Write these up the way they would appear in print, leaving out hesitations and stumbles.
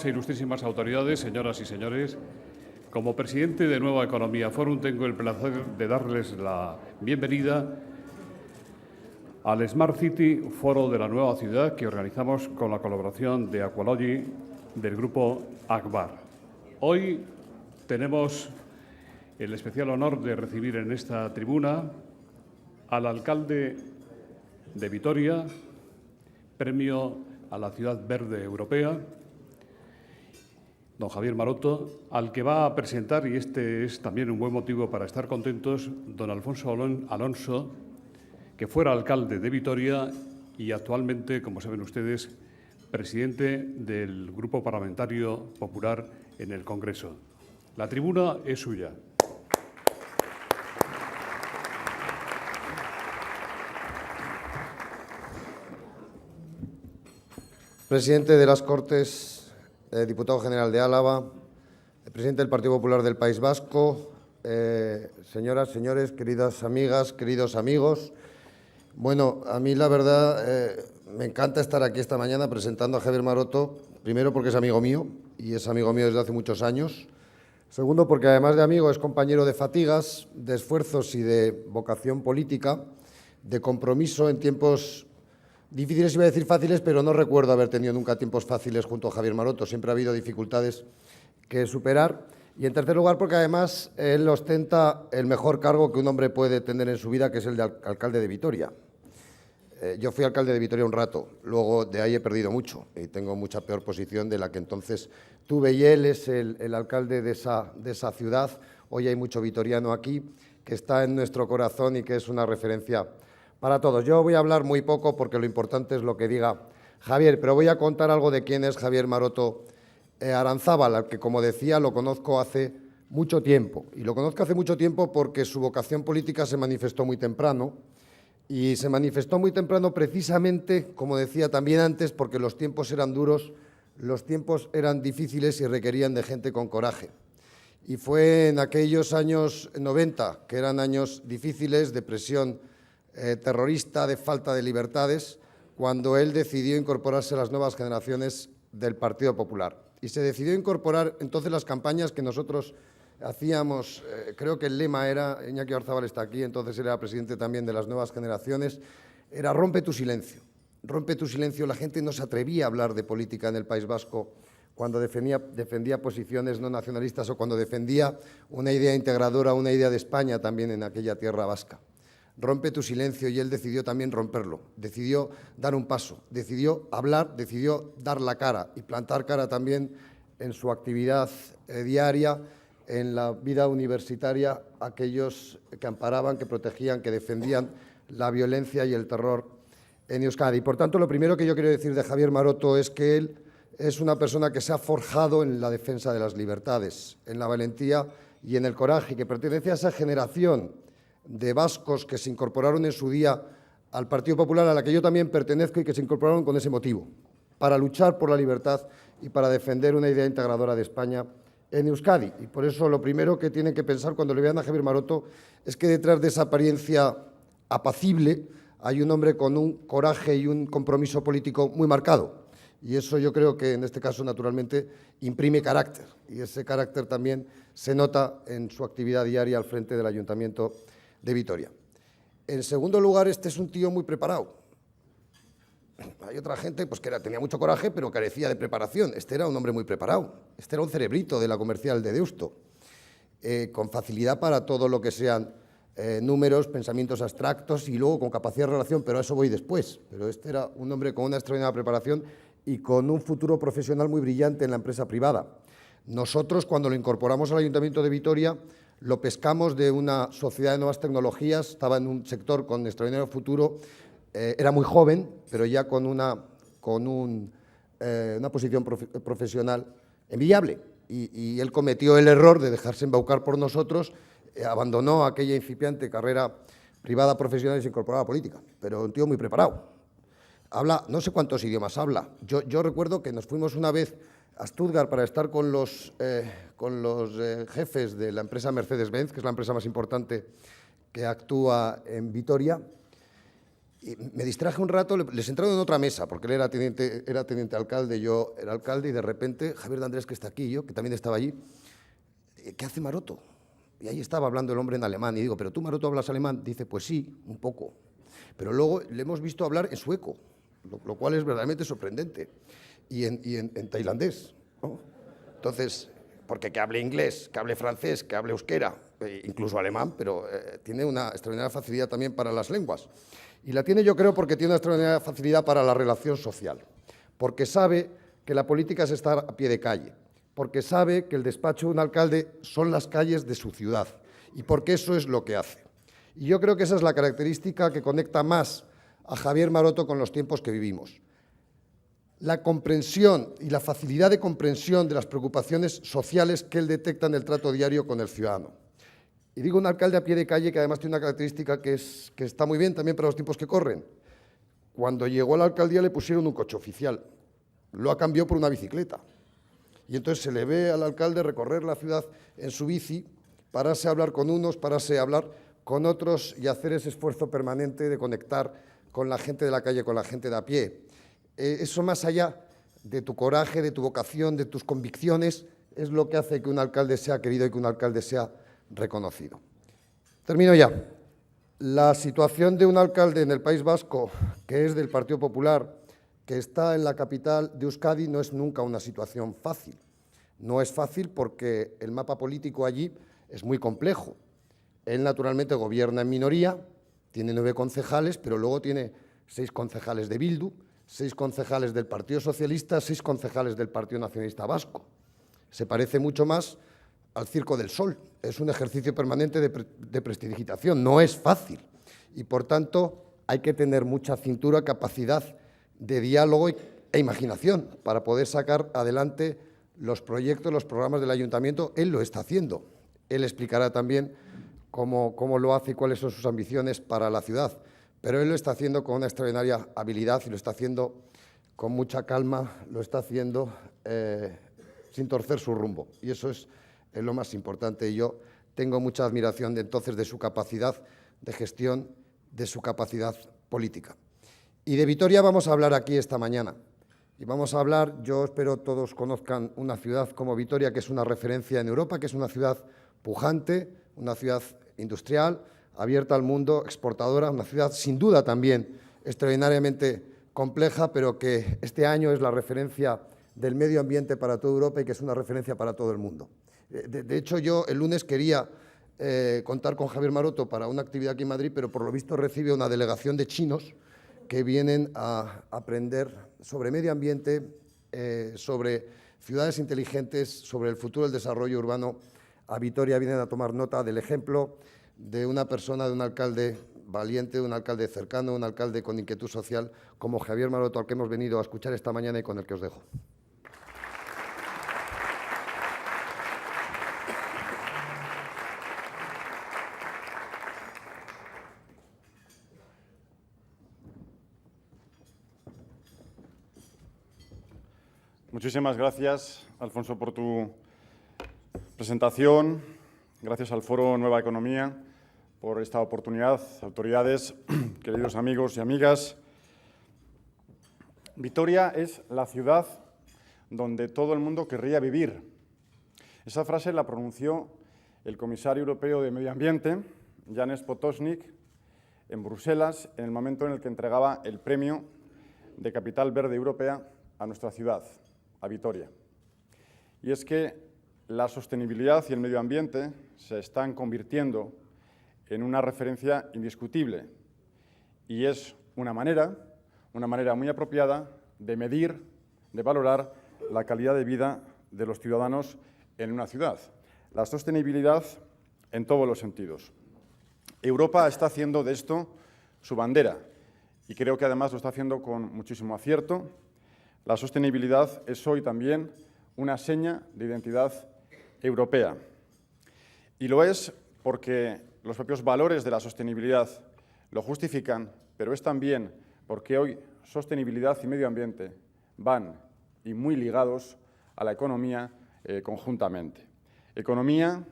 Ilustrísimas autoridades, señoras y señores, como presidente de Nueva Economía Forum tengo el placer de darles la bienvenida al Smart City Foro de la Nueva Ciudad que organizamos con la colaboración de Aqualogy del grupo Akbar. Hoy tenemos el especial honor de recibir en esta tribuna al alcalde de Vitoria, premio a la Ciudad Verde Europea, don Javier Maroto, al que va a presentar, y este es también un buen motivo para estar contentos, don Alfonso Alonso, que fuera alcalde de Vitoria y actualmente, como saben ustedes, presidente del Grupo Parlamentario Popular en el Congreso. La tribuna es suya. Presidente de las Cortes, diputado general de Álava, presidente del Partido Popular del País Vasco, señoras, señores, queridas amigas, queridos amigos. Bueno, a mí la verdad me encanta estar aquí esta mañana presentando a Javier Maroto, primero porque es amigo mío y es amigo mío desde hace muchos años. Segundo, porque además de amigo es compañero de fatigas, de esfuerzos y de vocación política, de compromiso en tiempos difíciles, iba a decir fáciles, pero no recuerdo haber tenido nunca tiempos fáciles junto a Javier Maroto. Siempre ha habido dificultades que superar. Y en tercer lugar, porque además él ostenta el mejor cargo que un hombre puede tener en su vida, que es el de alcalde de Vitoria. Yo fui alcalde de Vitoria un rato, luego de ahí he perdido mucho y tengo mucha peor posición de la que entonces tuve, y él es el alcalde de esa ciudad. Hoy hay mucho vitoriano aquí que está en nuestro corazón y que es una referencia para todos. Yo voy a hablar muy poco porque lo importante es lo que diga Javier, pero voy a contar algo de quién es Javier Maroto Aranzábal, al que, como decía, lo conozco hace mucho tiempo. Y lo conozco hace mucho tiempo porque su vocación política se manifestó muy temprano. Y se manifestó muy temprano precisamente, como decía también antes, porque los tiempos eran duros, los tiempos eran difíciles y requerían de gente con coraje. Y fue en aquellos años 90, que eran años difíciles, de presión terrorista, de falta de libertades, cuando él decidió incorporarse a las nuevas generaciones del Partido Popular. Y se decidió incorporar entonces las campañas que nosotros hacíamos, creo que el lema era, Iñaki Oyarzabal está aquí, entonces era presidente también de las nuevas generaciones, era rompe tu silencio. Rompe tu silencio. La gente no se atrevía a hablar de política en el País Vasco cuando defendía posiciones no nacionalistas o cuando defendía una idea integradora, una idea de España también en aquella tierra vasca. Rompe tu silencio, y él decidió también romperlo, decidió dar un paso, decidió hablar, decidió dar la cara y plantar cara también en su actividad diaria, en la vida universitaria, aquellos que amparaban, que protegían, que defendían la violencia y el terror en Euskadi. Y por tanto, lo primero que yo quiero decir de Javier Maroto es que él es una persona que se ha forjado en la defensa de las libertades, en la valentía y en el coraje, y que pertenece a esa generación de vascos que se incorporaron en su día al Partido Popular, a la que yo también pertenezco, y que se incorporaron con ese motivo, para luchar por la libertad y para defender una idea integradora de España en Euskadi. Y por eso lo primero que tienen que pensar cuando le vean a Javier Maroto es que detrás de esa apariencia apacible hay un hombre con un coraje y un compromiso político muy marcado. Y eso yo creo que en este caso, naturalmente, imprime carácter. Y ese carácter también se nota en su actividad diaria al frente del Ayuntamiento de Vitoria. En segundo lugar, este es un tío muy preparado. Hay otra gente pues, que tenía mucho coraje, pero carecía de preparación. Este era un hombre muy preparado. Este era un cerebrito de la comercial de Deusto, con facilidad para todo lo que sean números, pensamientos abstractos y luego con capacidad de relación, pero a eso voy después. Pero este era un hombre con una extraordinaria preparación y con un futuro profesional muy brillante en la empresa privada. Nosotros, cuando lo incorporamos al Ayuntamiento de Vitoria, lo pescamos de una sociedad de nuevas tecnologías, estaba en un sector con extraordinario futuro, era muy joven, pero ya con una posición profesional envidiable. Y él cometió el error de dejarse embaucar por nosotros, abandonó aquella incipiente carrera privada profesional y se incorporó a la política. Pero un tío muy preparado. Habla, no sé cuántos idiomas habla. Yo recuerdo que nos fuimos una vez a Stuttgart para estar con los jefes de la empresa Mercedes-Benz, que es la empresa más importante que actúa en Vitoria, Y me distraje un rato, les entraron en otra mesa, porque él era teniente alcalde, yo era alcalde, y de repente Javier de Andrés, que está aquí, y yo, que también estaba allí, ¿qué hace Maroto? Y ahí estaba hablando el hombre en alemán, y digo, ¿pero tú, Maroto, hablas alemán? Dice, pues sí, un poco. Pero luego le hemos visto hablar en sueco, lo cual es verdaderamente sorprendente, y en tailandés, ¿no? Entonces, porque que hable inglés, que hable francés, que hable euskera, incluso alemán, pero tiene una extraordinaria facilidad también para las lenguas. Y la tiene, yo creo, porque tiene una extraordinaria facilidad para la relación social, porque sabe que la política es estar a pie de calle, porque sabe que el despacho de un alcalde son las calles de su ciudad, y porque eso es lo que hace. Y yo creo que esa es la característica que conecta más a Javier Maroto con los tiempos que vivimos. La comprensión y la facilidad de comprensión de las preocupaciones sociales que él detecta en el trato diario con el ciudadano. Y digo un alcalde a pie de calle que además tiene una característica que está muy bien también para los tiempos que corren. Cuando llegó a la alcaldía le pusieron un coche oficial, lo ha cambiado por una bicicleta. Y entonces se le ve al alcalde recorrer la ciudad en su bici, pararse a hablar con unos, pararse a hablar con otros y hacer ese esfuerzo permanente de conectar con la gente de la calle, con la gente de a pie. Eso, más allá de tu coraje, de tu vocación, de tus convicciones, es lo que hace que un alcalde sea querido y que un alcalde sea reconocido. Termino ya. La situación de un alcalde en el País Vasco, que es del Partido Popular, que está en la capital de Euskadi, no es nunca una situación fácil. No es fácil porque el mapa político allí es muy complejo. Él, naturalmente, gobierna en minoría, tiene 9 concejales, pero luego tiene 6 concejales de Bildu, 6 concejales del Partido Socialista, 6 concejales del Partido Nacionalista Vasco. Se parece mucho más al Circo del Sol. Es un ejercicio permanente de prestidigitación, no es fácil. Y, por tanto, hay que tener mucha cintura, capacidad de diálogo e imaginación para poder sacar adelante los proyectos, los programas del ayuntamiento. Él lo está haciendo. Él explicará también cómo lo hace y cuáles son sus ambiciones para la ciudad. Pero él lo está haciendo con una extraordinaria habilidad y lo está haciendo con mucha calma, lo está haciendo sin torcer su rumbo. Y eso es lo más importante. Y yo tengo mucha admiración de su capacidad de gestión, de su capacidad política. Y de Vitoria vamos a hablar aquí esta mañana. Y vamos a hablar, yo espero todos conozcan una ciudad como Vitoria, que es una referencia en Europa, que es una ciudad pujante, una ciudad industrial, abierta al mundo, exportadora, una ciudad sin duda también extraordinariamente compleja, pero que este año es la referencia del medio ambiente para toda Europa y que es una referencia para todo el mundo. De hecho, yo el lunes quería contar con Javier Maroto para una actividad aquí en Madrid, pero por lo visto recibe una delegación de chinos que vienen a aprender sobre medio ambiente, sobre ciudades inteligentes, sobre el futuro del desarrollo urbano. A Vitoria vienen a tomar nota del ejemplo de una persona, de un alcalde valiente, de un alcalde cercano, un alcalde con inquietud social, como Javier Maroto, al que hemos venido a escuchar esta mañana y con el que os dejo. Muchísimas gracias, Alfonso, por tu presentación. Gracias al Foro Nueva Economía por esta oportunidad. Autoridades, queridos amigos y amigas, Vitoria es la ciudad donde todo el mundo querría vivir. Esa frase la pronunció el comisario europeo de Medio Ambiente, Janez Potočnik, en Bruselas, en el momento en el que entregaba el premio de Capital Verde Europea a nuestra ciudad, a Vitoria. Y es que la sostenibilidad y el medio ambiente se están convirtiendo en una referencia indiscutible y es una manera muy apropiada de medir, de valorar la calidad de vida de los ciudadanos en una ciudad. La sostenibilidad en todos los sentidos. Europa está haciendo de esto su bandera y creo que además lo está haciendo con muchísimo acierto. La sostenibilidad es hoy también una seña de identidad europea. Y lo es porque los propios valores de la sostenibilidad lo justifican, pero es también porque hoy sostenibilidad y medio ambiente van y muy ligados a la economía conjuntamente. Economía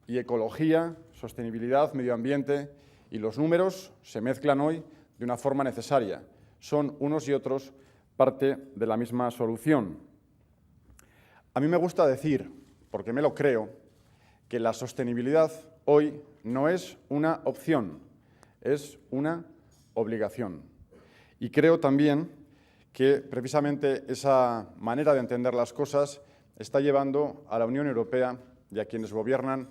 y ecología, sostenibilidad, medio ambiente y los números se mezclan hoy de una forma necesaria. Son unos y otros parte de la misma solución. A mí me gusta decir, porque me lo creo, que la sostenibilidad hoy no es una opción, es una obligación. Y creo también que precisamente esa manera de entender las cosas está llevando a la Unión Europea y a quienes gobiernan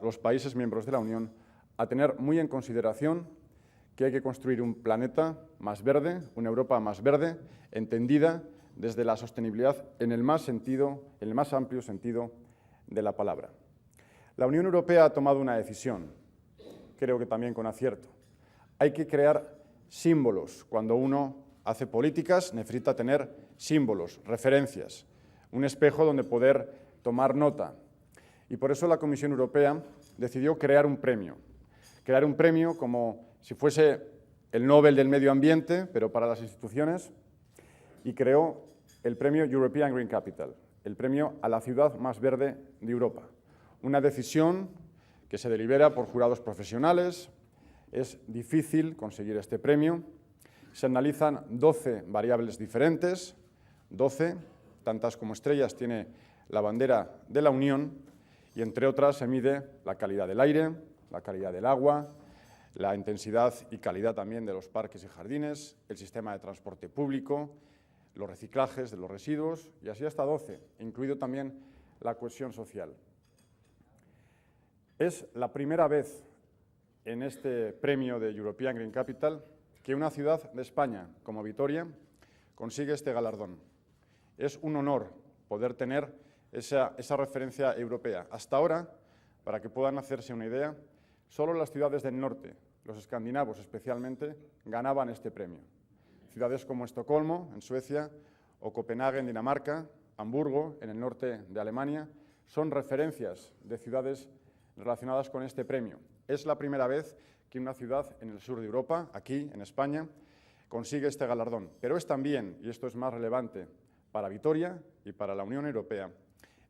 los países miembros de la Unión a tener muy en consideración que hay que construir un planeta más verde, una Europa más verde, entendida desde la sostenibilidad en el más amplio sentido de la palabra. La Unión Europea ha tomado una decisión, creo que también con acierto. Hay que crear símbolos. Cuando uno hace políticas necesita tener símbolos, referencias, un espejo donde poder tomar nota. Y por eso la Comisión Europea decidió crear un premio como si fuese el Nobel del Medio Ambiente, pero para las instituciones, y creó el premio European Green Capital, el premio a la ciudad más verde de Europa. Una decisión que se delibera por jurados profesionales. Es difícil conseguir este premio. Se analizan 12 variables diferentes, 12, tantas como estrellas tiene la bandera de la Unión, y entre otras se mide la calidad del aire, la calidad del agua, la intensidad y calidad también de los parques y jardines, el sistema de transporte público, los reciclajes de los residuos, y así hasta 12, incluido también la cohesión social. Es la primera vez en este premio de European Green Capital que una ciudad de España como Vitoria consigue este galardón. Es un honor poder tener esa referencia europea. Hasta ahora, para que puedan hacerse una idea, solo las ciudades del norte, los escandinavos especialmente, ganaban este premio. Ciudades como Estocolmo, en Suecia, o Copenhague, en Dinamarca, Hamburgo, en el norte de Alemania, son referencias de ciudades relacionadas con este premio. Es la primera vez que una ciudad en el sur de Europa, aquí en España, consigue este galardón. Pero es también, y esto es más relevante para Vitoria y para la Unión Europea,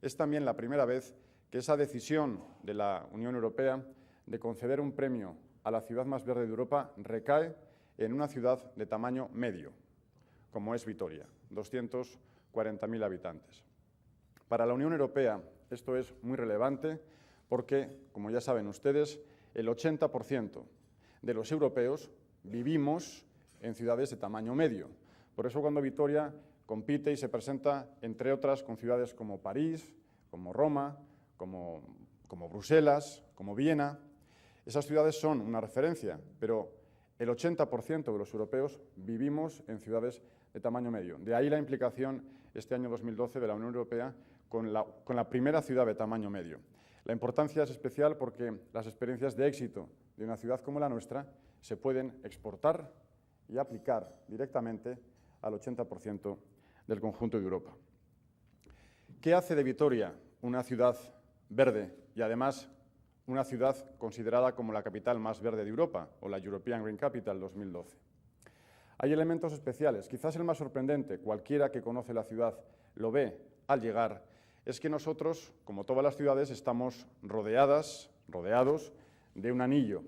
es también la primera vez que esa decisión de la Unión Europea de conceder un premio a la ciudad más verde de Europa recae en una ciudad de tamaño medio, como es Vitoria, 240.000 habitantes. Para la Unión Europea esto es muy relevante porque, como ya saben ustedes, el 80% de los europeos vivimos en ciudades de tamaño medio. Por eso cuando Vitoria compite y se presenta, entre otras, con ciudades como París, como Roma, como Bruselas, como Viena, esas ciudades son una referencia, pero el 80% de los europeos vivimos en ciudades de tamaño medio. De ahí la implicación este año 2012 de la Unión Europea con la primera ciudad de tamaño medio. La importancia es especial porque las experiencias de éxito de una ciudad como la nuestra se pueden exportar y aplicar directamente al 80% del conjunto de Europa. ¿Qué hace de Vitoria una ciudad verde y además una ciudad considerada como la capital más verde de Europa o la European Green Capital 2012? Hay elementos especiales. Quizás el más sorprendente, cualquiera que conoce la ciudad lo ve al llegar, es que nosotros, como todas las ciudades, estamos rodeados de un anillo.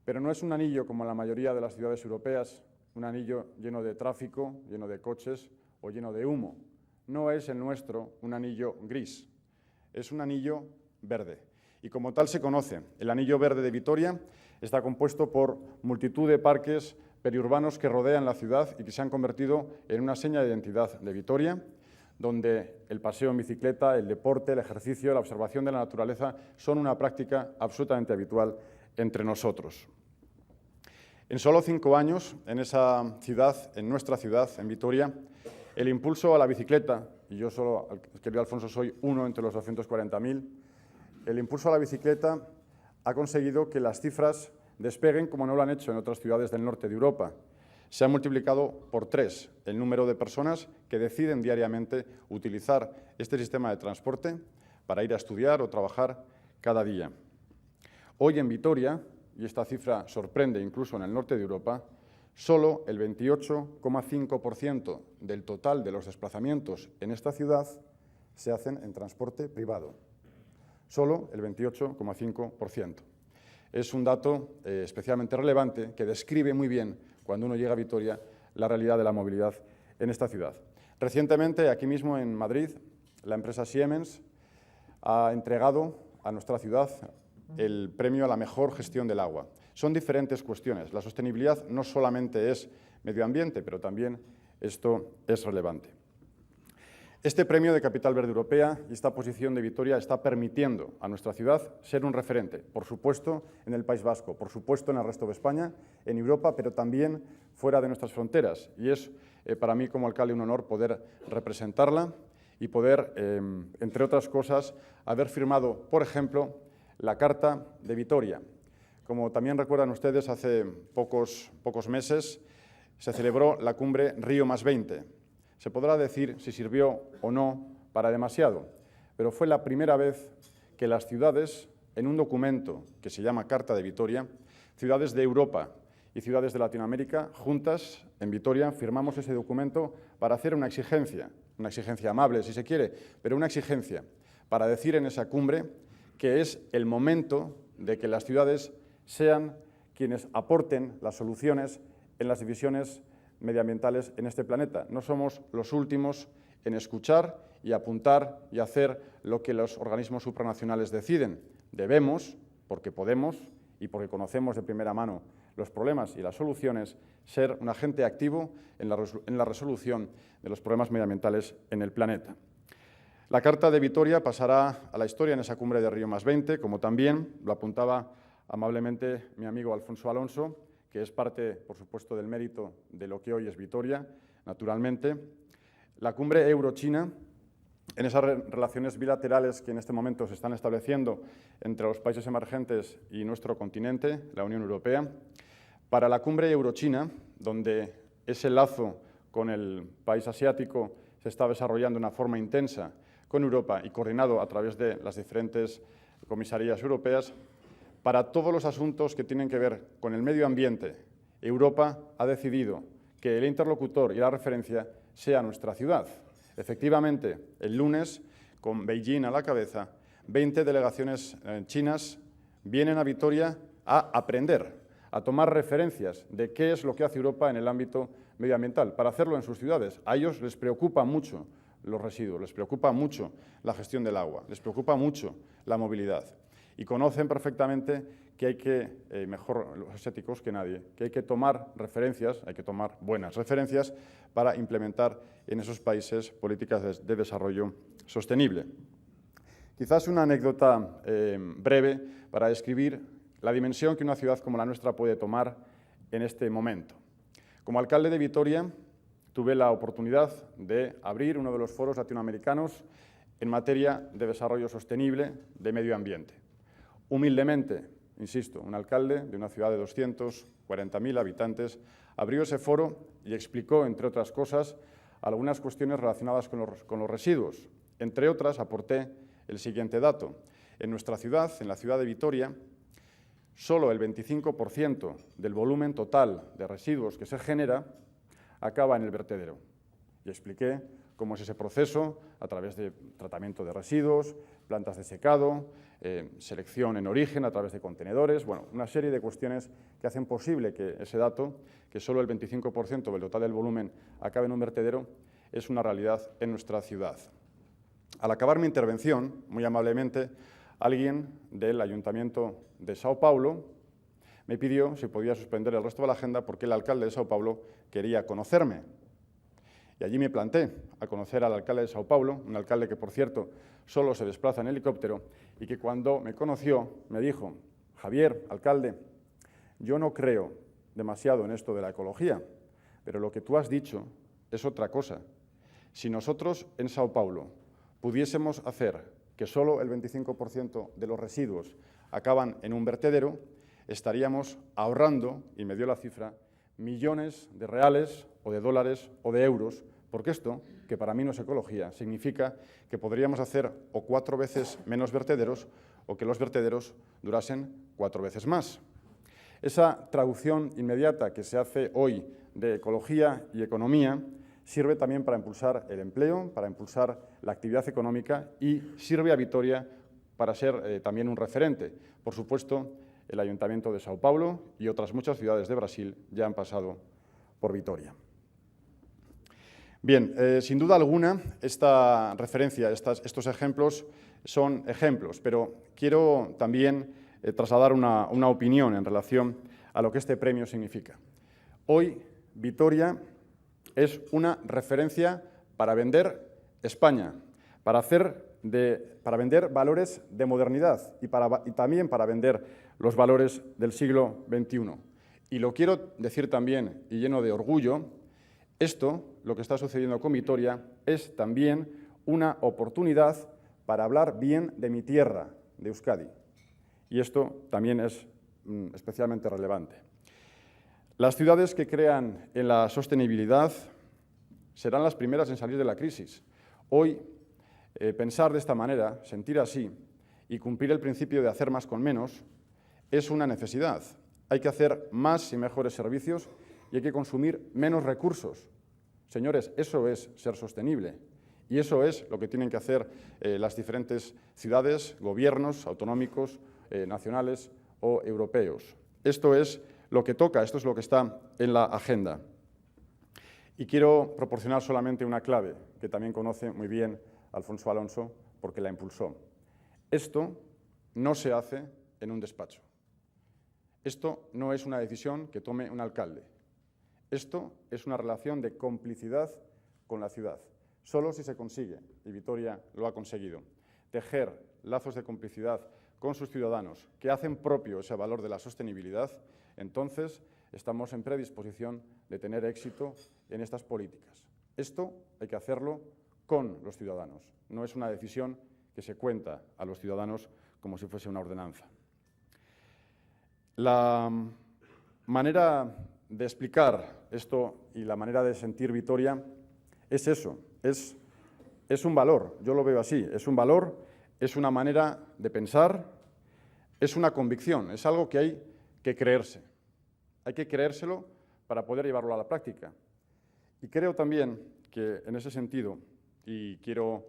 Pero no es un anillo como la mayoría de las ciudades europeas, un anillo lleno de tráfico, lleno de coches o lleno de humo. No es el nuestro un anillo gris, es un anillo verde. Y como tal se conoce. El anillo verde de Vitoria está compuesto por multitud de parques periurbanos que rodean la ciudad y que se han convertido en una seña de identidad de Vitoria, donde el paseo en bicicleta, el deporte, el ejercicio, la observación de la naturaleza son una práctica absolutamente habitual entre nosotros. En solo 5 años, en esa ciudad, en nuestra ciudad, en Vitoria, el impulso a la bicicleta, y yo solo, querido Alfonso, soy uno entre los 240.000, el impulso a la bicicleta ha conseguido que las cifras despeguen como no lo han hecho en otras ciudades del norte de Europa. Se ha multiplicado por 3 el número de personas que deciden diariamente utilizar este sistema de transporte para ir a estudiar o trabajar cada día. Hoy en Vitoria, y esta cifra sorprende incluso en el norte de Europa, solo el 28,5% del total de los desplazamientos en esta ciudad se hacen en transporte privado. Solo el 28,5%. es un dato especialmente relevante que describe muy bien, cuando uno llega a Vitoria, la realidad de la movilidad en esta ciudad. Recientemente, aquí mismo en Madrid, la empresa Siemens ha entregado a nuestra ciudad el premio a la mejor gestión del agua. Son diferentes cuestiones. La sostenibilidad no solamente es medio ambiente, pero también esto es relevante. Este premio de Capital Verde Europea y esta posición de Vitoria está permitiendo a nuestra ciudad ser un referente, por supuesto, en el País Vasco, por supuesto, en el resto de España, en Europa, pero también fuera de nuestras fronteras. Y es para mí, como alcalde, un honor poder representarla y poder, entre otras cosas, haber firmado, por ejemplo, la Carta de Vitoria. Como también recuerdan ustedes, hace pocos meses se celebró la cumbre Río+20. Se podrá decir si sirvió o no para demasiado, pero fue la primera vez que las ciudades, en un documento que se llama Carta de Vitoria, ciudades de Europa y ciudades de Latinoamérica, juntas en Vitoria, firmamos ese documento para hacer una exigencia amable si se quiere, pero una exigencia para decir en esa cumbre que es el momento de que las ciudades sean quienes aporten las soluciones en las divisiones medioambientales en este planeta. No somos los últimos en escuchar y apuntar y hacer lo que los organismos supranacionales deciden. Debemos, porque podemos y porque conocemos de primera mano los problemas y las soluciones, ser un agente activo en la resolución de los problemas medioambientales en el planeta. La Carta de Vitoria pasará a la historia en esa cumbre de Río+20, como también lo apuntaba amablemente mi amigo Alfonso Alonso, que es parte, por supuesto, del mérito de lo que hoy es Vitoria, naturalmente. La cumbre Euro-China, en esas relaciones bilaterales que en este momento se están estableciendo entre los países emergentes y nuestro continente, la Unión Europea. Para la cumbre Euro-China, donde ese lazo con el país asiático se está desarrollando de una forma intensa con Europa y coordinado a través de las diferentes comisarías europeas, para todos los asuntos que tienen que ver con el medio ambiente, Europa ha decidido que el interlocutor y la referencia sea nuestra ciudad. Efectivamente, el lunes, con Beijing a la cabeza, 20 delegaciones chinas vienen a Vitoria a aprender, a tomar referencias de qué es lo que hace Europa en el ámbito medioambiental, para hacerlo en sus ciudades. A ellos les preocupa mucho los residuos, les preocupa mucho la gestión del agua, les preocupa mucho la movilidad. Y conocen perfectamente que hay que, mejor los asiáticos que nadie, que hay que tomar referencias, hay que tomar buenas referencias para implementar en esos países políticas de desarrollo sostenible. Quizás una anécdota breve para describir la dimensión que una ciudad como la nuestra puede tomar en este momento. Como alcalde de Vitoria, tuve la oportunidad de abrir uno de los foros latinoamericanos en materia de desarrollo sostenible de medio ambiente. Humildemente, insisto, un alcalde de una ciudad de 240.000 habitantes abrió ese foro y explicó, entre otras cosas, algunas cuestiones relacionadas con los residuos. Entre otras, aporté el siguiente dato. En nuestra ciudad, en la ciudad de Vitoria, solo el 25% del volumen total de residuos que se genera acaba en el vertedero. Y expliqué cómo es ese proceso a través de tratamiento de residuos, plantas de secado, selección en origen a través de contenedores, bueno, una serie de cuestiones que hacen posible que ese dato, que solo el 25% del total del volumen acabe en un vertedero, es una realidad en nuestra ciudad. Al acabar mi intervención, muy amablemente, alguien del Ayuntamiento de Sao Paulo me pidió si podía suspender el resto de la agenda porque el alcalde de Sao Paulo quería conocerme. Y allí me planté a conocer al alcalde de Sao Paulo, un alcalde que, por cierto, solo se desplaza en helicóptero y que cuando me conoció me dijo: Javier, alcalde, yo no creo demasiado en esto de la ecología, pero lo que tú has dicho es otra cosa. Si nosotros en Sao Paulo pudiésemos hacer que solo el 25% de los residuos acaban en un vertedero, estaríamos ahorrando, y me dio la cifra, millones de reales o de dólares o de euros, porque esto, que para mí no es ecología, significa que podríamos hacer o 4 veces menos vertederos o que los vertederos durasen 4 veces más. Esa traducción inmediata que se hace hoy de ecología y economía sirve también para impulsar el empleo, para impulsar la actividad económica y sirve a Vitoria para ser también un referente. Por supuesto, el Ayuntamiento de Sao Paulo y otras muchas ciudades de Brasil ya han pasado por Vitoria. Bien, sin duda alguna, esta referencia, estos ejemplos son ejemplos, pero quiero también trasladar una opinión en relación a lo que este premio significa. Hoy, Vitoria es una referencia para vender España, para vender valores de modernidad y también para vender los valores del siglo XXI. Y lo quiero decir también, y lleno de orgullo, esto, lo que está sucediendo con Vitoria, es también una oportunidad para hablar bien de mi tierra, de Euskadi. Y esto también es especialmente relevante. Las ciudades que crean en la sostenibilidad serán las primeras en salir de la crisis. Hoy, pensar de esta manera, sentir así y cumplir el principio de hacer más con menos es una necesidad. Hay que hacer más y mejores servicios y hay que consumir menos recursos. Señores, eso es ser sostenible y eso es lo que tienen que hacer las diferentes ciudades, gobiernos autonómicos, nacionales o europeos. Esto es lo que toca, esto es lo que está en la agenda. Y quiero proporcionar solamente una clave que también conoce muy bien Alfonso Alonso porque la impulsó. Esto no se hace en un despacho. Esto no es una decisión que tome un alcalde. Esto es una relación de complicidad con la ciudad. Solo si se consigue, y Vitoria lo ha conseguido, tejer lazos de complicidad con sus ciudadanos que hacen propio ese valor de la sostenibilidad, entonces estamos en predisposición de tener éxito en estas políticas. Esto hay que hacerlo con los ciudadanos. No es una decisión que se cuenta a los ciudadanos como si fuese una ordenanza. La manera de explicar esto y la manera de sentir Vitoria es eso, es un valor, yo lo veo así, es un valor, es una manera de pensar, es una convicción, es algo que hay que creerse. Hay que creérselo para poder llevarlo a la práctica. Y creo también que en ese sentido, y quiero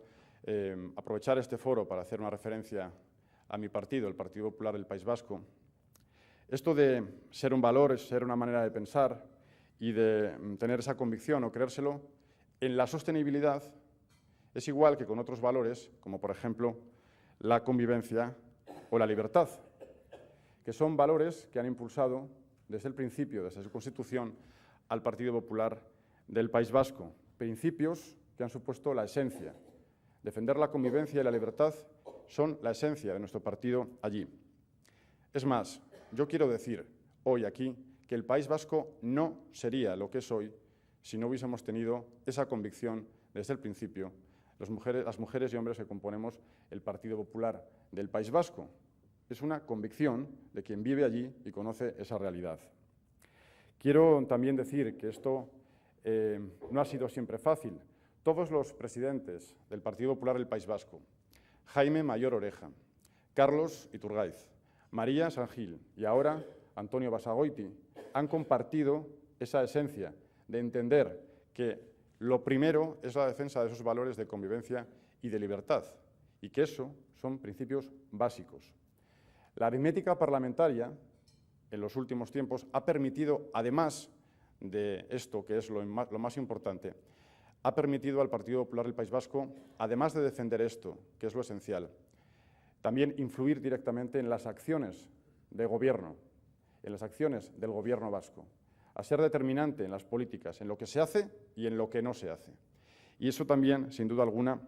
aprovechar este foro para hacer una referencia a mi partido, el Partido Popular del País Vasco, esto de ser un valor, es ser una manera de pensar y de tener esa convicción o creérselo, en la sostenibilidad es igual que con otros valores, como por ejemplo la convivencia o la libertad, que son valores que han impulsado desde el principio, desde su constitución, al Partido Popular del País Vasco. Principios que han supuesto la esencia. Defender la convivencia y la libertad son la esencia de nuestro partido allí. Es más, yo quiero decir hoy aquí que el País Vasco no sería lo que es hoy si no hubiésemos tenido esa convicción desde el principio, las mujeres y hombres que componemos el Partido Popular del País Vasco. Es una convicción de quien vive allí y conoce esa realidad. Quiero también decir que esto no ha sido siempre fácil. Todos los presidentes del Partido Popular del País Vasco, Jaime Mayor Oreja, Carlos Iturgaiz, María San Gil y ahora Antonio Basagoiti, han compartido esa esencia de entender que lo primero es la defensa de esos valores de convivencia y de libertad, y que eso son principios básicos. La aritmética parlamentaria, en los últimos tiempos, ha permitido, además de esto, que es lo más importante, ha permitido al Partido Popular del País Vasco, además de defender esto, que es lo esencial, también influir directamente en las acciones de gobierno, en las acciones del gobierno vasco, a ser determinante en las políticas, en lo que se hace y en lo que no se hace. Y eso también, sin duda alguna,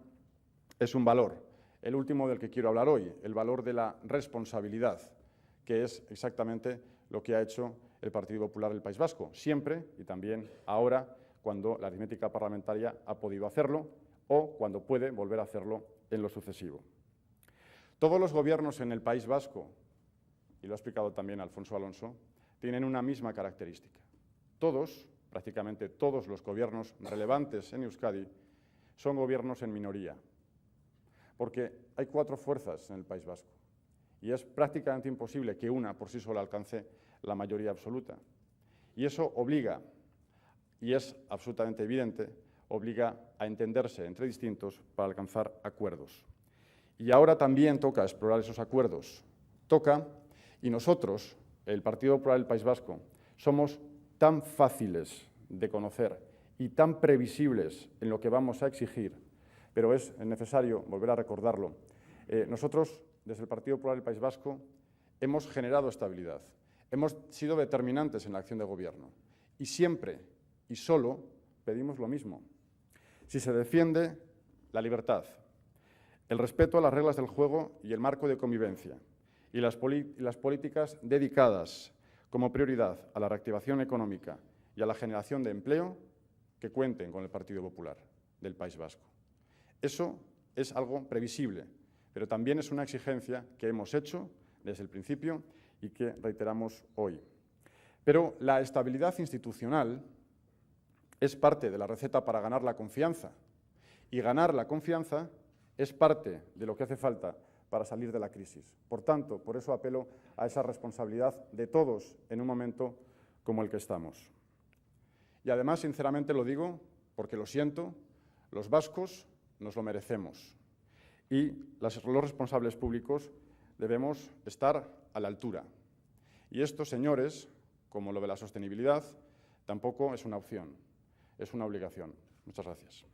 es un valor. El último del que quiero hablar hoy, el valor de la responsabilidad, que es exactamente lo que ha hecho el Partido Popular del País Vasco, siempre y también ahora, cuando la aritmética parlamentaria ha podido hacerlo o cuando puede volver a hacerlo en lo sucesivo. Todos los gobiernos en el País Vasco, y lo ha explicado también Alfonso Alonso, tienen una misma característica. Todos, prácticamente todos los gobiernos relevantes en Euskadi son gobiernos en minoría, porque hay 4 fuerzas en el País Vasco y es prácticamente imposible que una por sí sola alcance la mayoría absoluta. Y eso obliga, y es absolutamente evidente, obliga a entenderse entre distintos para alcanzar acuerdos. Y ahora también toca explorar esos acuerdos. Toca Y nosotros, el Partido Popular del País Vasco, somos tan fáciles de conocer y tan previsibles en lo que vamos a exigir, pero es necesario volver a recordarlo. Nosotros, desde el Partido Popular del País Vasco, hemos generado estabilidad, hemos sido determinantes en la acción de gobierno y siempre y solo pedimos lo mismo. Si se defiende la libertad, el respeto a las reglas del juego y el marco de convivencia y las políticas dedicadas como prioridad a la reactivación económica y a la generación de empleo, que cuenten con el Partido Popular del País Vasco. Eso es algo previsible, pero también es una exigencia que hemos hecho desde el principio y que reiteramos hoy. Pero la estabilidad institucional es parte de la receta para ganar la confianza, y ganar la confianza es parte de lo que hace falta para salir de la crisis. Por tanto, por eso apelo a esa responsabilidad de todos en un momento como el que estamos. Y además, sinceramente lo digo, porque lo siento, los vascos nos lo merecemos y los responsables públicos debemos estar a la altura. Y esto, señores, como lo de la sostenibilidad, tampoco es una opción, es una obligación. Muchas gracias.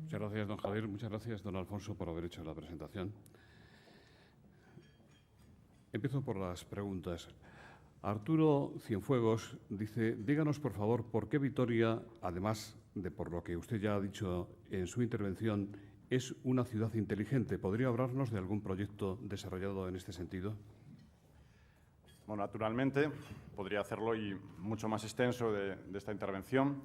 Muchas gracias, don Javier. Muchas gracias, don Alfonso, por haber hecho la presentación. Empiezo por las preguntas. Arturo Cienfuegos dice, díganos, por favor, por qué Vitoria, además de por lo que usted ya ha dicho en su intervención, es una ciudad inteligente. ¿Podría hablarnos de algún proyecto desarrollado en este sentido? Bueno, naturalmente, podría hacerlo y mucho más extenso de esta intervención.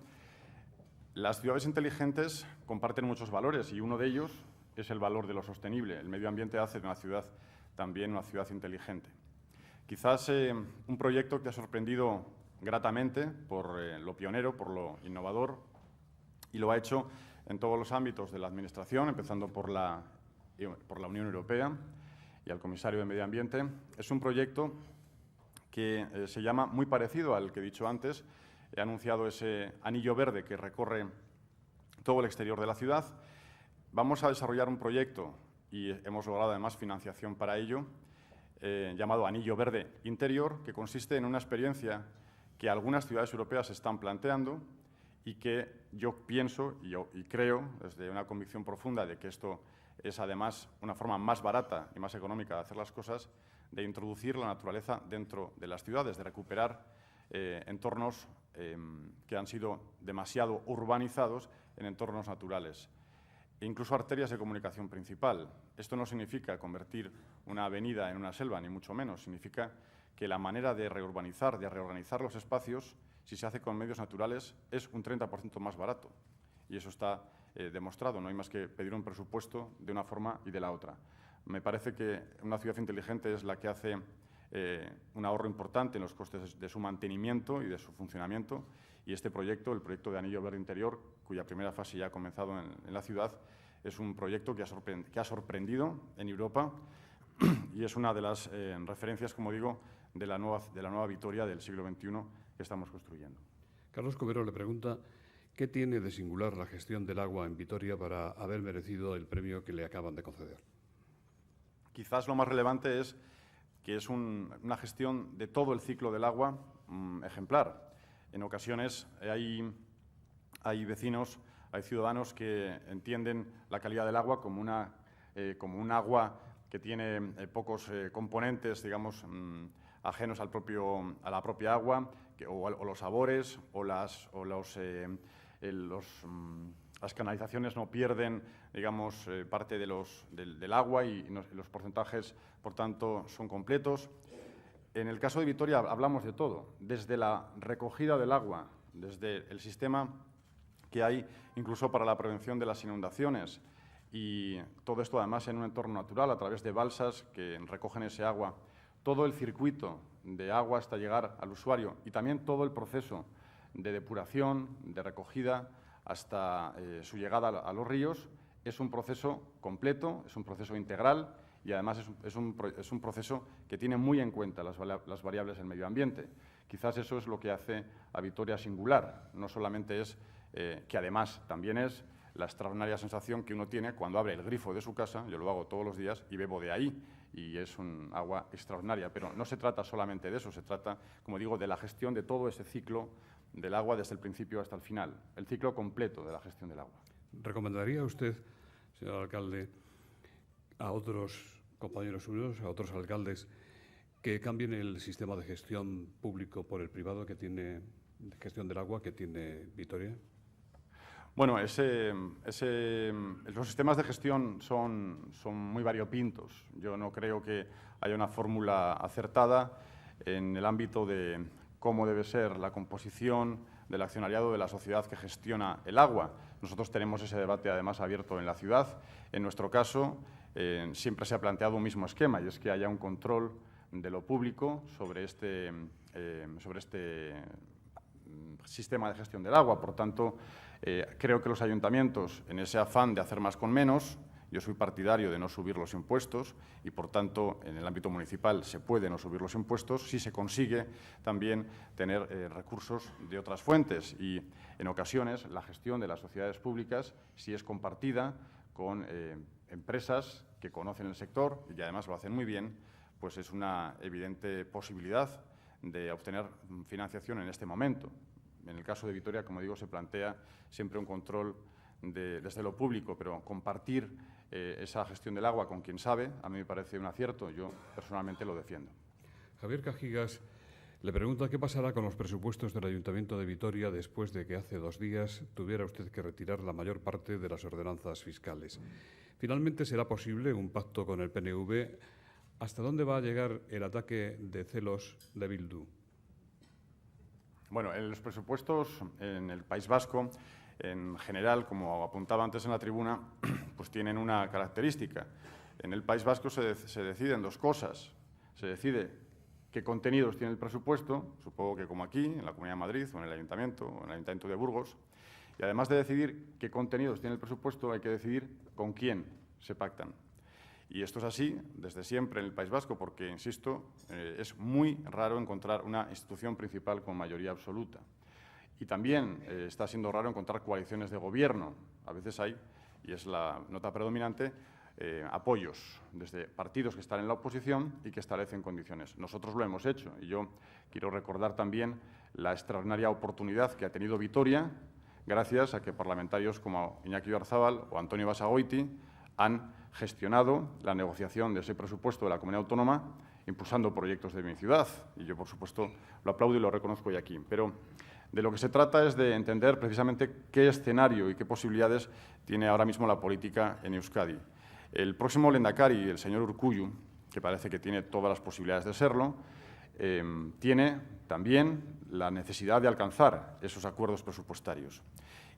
Las ciudades inteligentes comparten muchos valores y uno de ellos es el valor de lo sostenible. El medio ambiente hace de una ciudad también una ciudad inteligente. Quizás un proyecto que ha sorprendido gratamente por lo pionero, por lo innovador, y lo ha hecho en todos los ámbitos de la Administración, empezando por la Unión Europea y al Comisario de Medio Ambiente. Es un proyecto que se llama, muy parecido al que he dicho antes, he anunciado ese anillo verde que recorre todo el exterior de la ciudad. Vamos a desarrollar un proyecto, y hemos logrado además financiación para ello, llamado Anillo Verde Interior, que consiste en una experiencia que algunas ciudades europeas están planteando y que yo pienso y creo, desde una convicción profunda de que esto es además una forma más barata y más económica de hacer las cosas, de introducir la naturaleza dentro de las ciudades, de recuperar entornos que han sido demasiado urbanizados en entornos naturales. E incluso arterias de comunicación principal. Esto no significa convertir una avenida en una selva, ni mucho menos. Significa que la manera de reurbanizar, de reorganizar los espacios, si se hace con medios naturales, es un 30% más barato. Y eso está demostrado. No hay más que pedir un presupuesto de una forma y de la otra. Me parece que una ciudad inteligente es la que hace un ahorro importante en los costes de su mantenimiento y de su funcionamiento. Y este proyecto, el proyecto de Anillo Verde Interior, cuya primera fase ya ha comenzado en la ciudad, es un proyecto que ha sorprendido en Europa y es una de las referencias, como digo, de la nueva Vitoria del siglo XXI que estamos construyendo. Carlos Cubero le pregunta, ¿qué tiene de singular la gestión del agua en Vitoria para haber merecido el premio que le acaban de conceder? Quizás lo más relevante es que es una gestión de todo el ciclo del agua ejemplar. En ocasiones hay vecinos, hay ciudadanos que entienden la calidad del agua como un agua que tiene pocos componentes, digamos, ajenos a la propia agua, o los sabores, o las canalizaciones no pierden, digamos, parte del agua y los porcentajes, por tanto, son completos. En el caso de Vitoria hablamos de todo, desde la recogida del agua, desde el sistema que hay incluso para la prevención de las inundaciones, y todo esto además en un entorno natural a través de balsas que recogen ese agua, todo el circuito de agua hasta llegar al usuario y también todo el proceso de depuración, de recogida hasta su llegada a los ríos, es un proceso completo, es un proceso integral y además es un proceso que tiene muy en cuenta las variables del medio ambiente. Quizás eso es lo que hace a Vitoria singular. No solamente es, que además también es la extraordinaria sensación que uno tiene cuando abre el grifo de su casa, yo lo hago todos los días y bebo de ahí, y es un agua extraordinaria. Pero no se trata solamente de eso, se trata, como digo, de la gestión de todo ese ciclo del agua desde el principio hasta el final, el ciclo completo de la gestión del agua. ¿Recomendaría usted, señor alcalde, a otros compañeros suyos, a otros alcaldes, que cambien el sistema de gestión público por el privado que tiene, de gestión del agua que tiene Vitoria? Bueno, los sistemas de gestión son muy variopintos. Yo no creo que haya una fórmula acertada en el ámbito de cómo debe ser la composición del accionariado de la sociedad que gestiona el agua. Nosotros tenemos ese debate, además, abierto en la ciudad. En nuestro caso, siempre se ha planteado un mismo esquema, y es que haya un control de lo público sobre este sistema de gestión del agua. Por tanto, creo que los ayuntamientos, en ese afán de hacer más con menos, yo soy partidario de no subir los impuestos y, por tanto, en el ámbito municipal se puede no subir los impuestos si se consigue también tener recursos de otras fuentes. Y, en ocasiones, la gestión de las sociedades públicas, si es compartida con empresas que conocen el sector y además lo hacen muy bien, pues es una evidente posibilidad de obtener financiación en este momento. En el caso de Vitoria, como digo, se plantea siempre un control desde lo público, pero compartir esa gestión del agua con quien sabe, a mí me parece un acierto. Yo personalmente lo defiendo. Javier Cajigas le pregunta qué pasará con los presupuestos del Ayuntamiento de Vitoria después de que hace 2 días tuviera usted que retirar la mayor parte de las ordenanzas fiscales. ¿Finalmente será posible un pacto con el PNV? ¿Hasta dónde va a llegar el ataque de celos de Bildu? Bueno, en los presupuestos en el País Vasco, en general, como apuntaba antes en la tribuna, pues tienen una característica. En el País Vasco se deciden 2 cosas. Se decide qué contenidos tiene el presupuesto, supongo que como aquí, en la Comunidad de Madrid o en el Ayuntamiento de Burgos. Y además de decidir qué contenidos tiene el presupuesto, hay que decidir con quién se pactan. Y esto es así desde siempre en el País Vasco porque, insisto, es muy raro encontrar una institución principal con mayoría absoluta. Y también está siendo raro encontrar coaliciones de gobierno. A veces hay, y es la nota predominante, apoyos desde partidos que están en la oposición y que establecen condiciones. Nosotros lo hemos hecho y yo quiero recordar también la extraordinaria oportunidad que ha tenido Vitoria gracias a que parlamentarios como Iñaki Oyarzabal o Antonio Basagoiti han gestionado la negociación de ese presupuesto de la comunidad autónoma impulsando proyectos de mi ciudad. Y yo, por supuesto, lo aplaudo y lo reconozco hoy aquí. Pero de lo que se trata es de entender precisamente qué escenario y qué posibilidades tiene ahora mismo la política en Euskadi. El próximo lehendakari, el señor Urkullu, que parece que tiene todas las posibilidades de serlo, tiene también la necesidad de alcanzar esos acuerdos presupuestarios.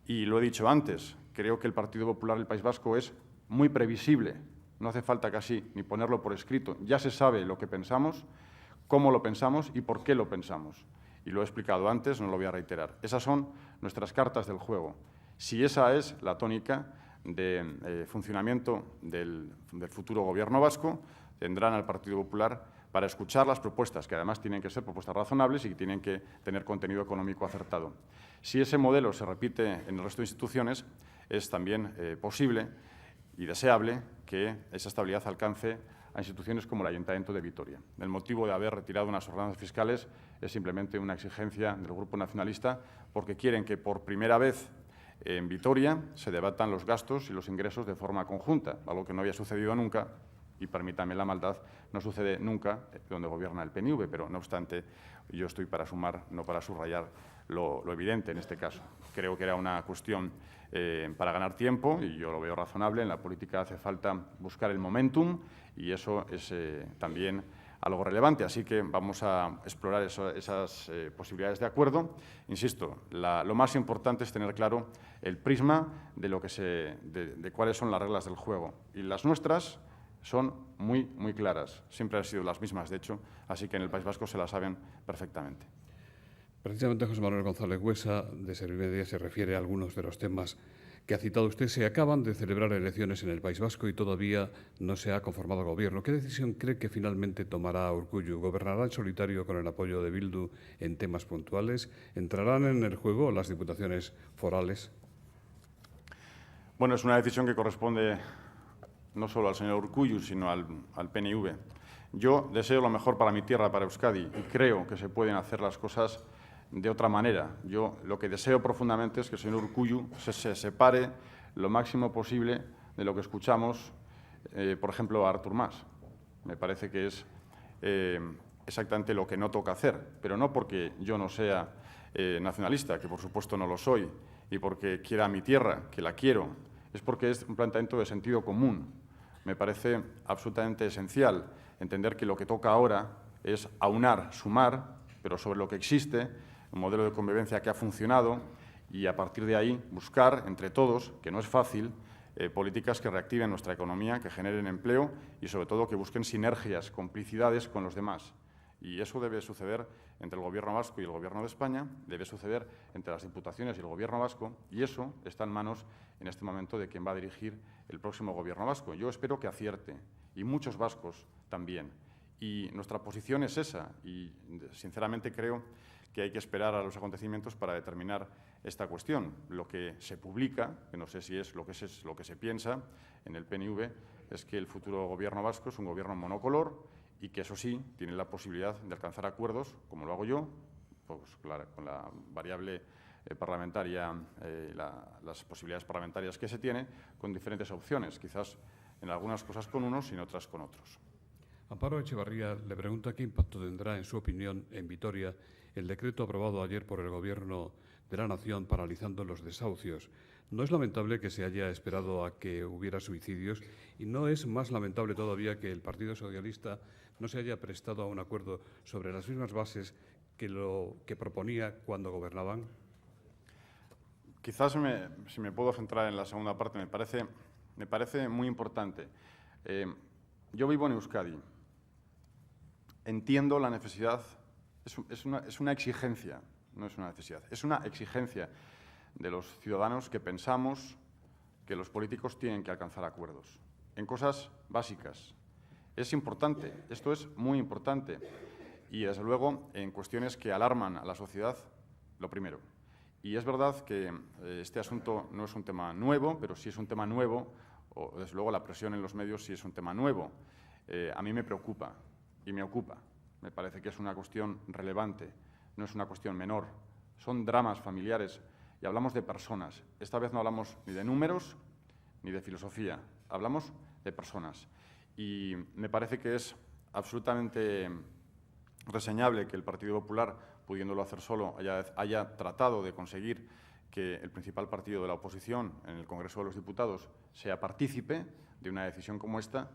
Y lo he dicho antes, creo que el Partido Popular del País Vasco es muy previsible. No hace falta casi ni ponerlo por escrito. Ya se sabe lo que pensamos, cómo lo pensamos y por qué lo pensamos. Y lo he explicado antes, no lo voy a reiterar. Esas son nuestras cartas del juego. Si esa es la tónica de funcionamiento del futuro Gobierno vasco, tendrán al Partido Popular para escuchar las propuestas, que además tienen que ser propuestas razonables y que tienen que tener contenido económico acertado. Si ese modelo se repite en el resto de instituciones, es también posible y deseable que esa estabilidad alcance a instituciones como el Ayuntamiento de Vitoria. El motivo de haber retirado unas ordenanzas fiscales es simplemente una exigencia del Grupo Nacionalista porque quieren que por primera vez en Vitoria se debatan los gastos y los ingresos de forma conjunta, algo que no había sucedido nunca y, permítame la maldad, no sucede nunca donde gobierna el PNV, pero no obstante yo estoy para sumar, no para subrayar lo evidente en este caso. Creo que era una cuestión para ganar tiempo y yo lo veo razonable. En la política hace falta buscar el momentum y eso es también algo relevante. Así que vamos a explorar esas posibilidades de acuerdo. Insisto, lo más importante es tener claro el prisma de cuáles son las reglas del juego. Y las nuestras son muy claras. Siempre han sido las mismas, de hecho, así que en el País Vasco se las saben perfectamente. Precisamente José Manuel González Buesa, de Servimedia, se refiere a algunos de los temas que ha citado usted. Se acaban de celebrar elecciones en el País Vasco y todavía no se ha conformado gobierno. ¿Qué decisión cree que finalmente tomará Urkullu? ¿Gobernará en solitario con el apoyo de Bildu en temas puntuales? ¿Entrarán en el juego las diputaciones forales? Bueno, es una decisión que corresponde no solo al señor Urkullu, sino al PNV. Yo deseo lo mejor para mi tierra, para Euskadi, y creo que se pueden hacer las cosas de otra manera. Yo lo que deseo profundamente es que el señor Urkullu se separe lo máximo posible de lo que escuchamos, por ejemplo, a Artur Mas. Me parece que es exactamente lo que no toca hacer, pero no porque yo no sea nacionalista, que por supuesto no lo soy, y porque quiera mi tierra, que la quiero, es porque es un planteamiento de sentido común. Me parece absolutamente esencial entender que lo que toca ahora es aunar, sumar, pero sobre lo que existe, un modelo de convivencia que ha funcionado y a partir de ahí buscar entre todos, que no es fácil, políticas que reactiven nuestra economía, que generen empleo y sobre todo que busquen sinergias, complicidades con los demás. Y eso debe suceder entre el Gobierno vasco y el Gobierno de España, debe suceder entre las diputaciones y el Gobierno vasco, y eso está en manos en este momento de quien va a dirigir el próximo Gobierno vasco. Yo espero que acierte, y muchos vascos también. Y nuestra posición es esa, y sinceramente creo que hay que esperar a los acontecimientos para determinar esta cuestión. Lo que se publica, que no sé si es lo que se piensa en el PNV, es que el futuro Gobierno vasco es un Gobierno monocolor y que, eso sí, tiene la posibilidad de alcanzar acuerdos, como lo hago yo, pues, con la variable parlamentaria, las posibilidades parlamentarias que se tiene, con diferentes opciones, quizás en algunas cosas con unos y en otras con otros. Amparo Echevarría le pregunta qué impacto tendrá, en su opinión, en Vitoria el decreto aprobado ayer por el Gobierno de la Nación paralizando los desahucios. ¿No es lamentable que se haya esperado a que hubiera suicidios y no es más lamentable todavía que el Partido Socialista no se haya prestado a un acuerdo sobre las mismas bases que lo que proponía cuando gobernaban? Quizás si me puedo centrar en la segunda parte, me parece muy importante. Yo vivo en Euskadi. Entiendo la necesidad, es una exigencia, no es una necesidad, es una exigencia de los ciudadanos que pensamos que los políticos tienen que alcanzar acuerdos en cosas básicas. Es importante, esto es muy importante y, desde luego, en cuestiones que alarman a la sociedad, lo primero. Y es verdad que este asunto no es un tema nuevo, pero sí es un tema nuevo, o desde luego la presión en los medios sí es un tema nuevo. A mí me preocupa y me ocupa. Me parece que es una cuestión relevante, no es una cuestión menor. Son dramas familiares y hablamos de personas. Esta vez no hablamos ni de números ni de filosofía, hablamos de personas. Y me parece que es absolutamente reseñable que el Partido Popular, pudiéndolo hacer solo, haya tratado de conseguir que el principal partido de la oposición en el Congreso de los Diputados sea partícipe de una decisión como esta.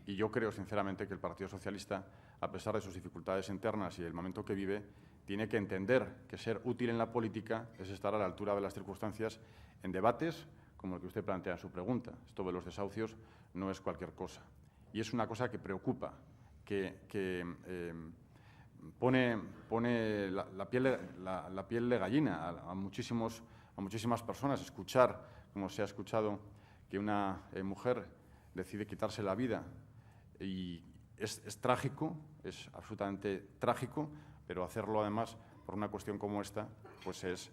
Y yo creo, sinceramente, que el Partido Socialista, a pesar de sus dificultades internas y del momento que vive, tiene que entender que ser útil en la política es estar a la altura de las circunstancias en debates como el que usted plantea en su pregunta. Esto de los desahucios no es cualquier cosa. Y es una cosa que preocupa, que pone la piel de gallina a muchísimas personas. Escuchar, como se ha escuchado, que una mujer decide quitarse la vida y es trágico, es absolutamente trágico, pero hacerlo además por una cuestión como esta, pues es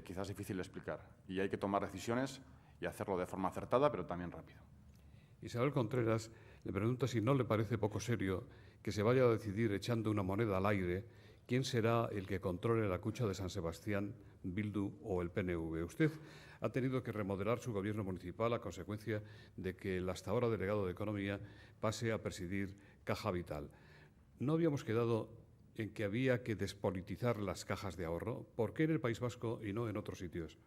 quizás difícil de explicar. Y hay que tomar decisiones y hacerlo de forma acertada, pero también rápido. Isabel Contreras le pregunta si no le parece poco serio que se vaya a decidir echando una moneda al aire quién será el que controle la Cucha de San Sebastián, Bildu o el PNV. Usted ha tenido que remodelar su gobierno municipal a consecuencia de que el hasta ahora delegado de Economía pase a presidir Caja Vital. ¿No habíamos quedado en que había que despolitizar las cajas de ahorro? ¿Por qué en el País Vasco y no en otros sitios?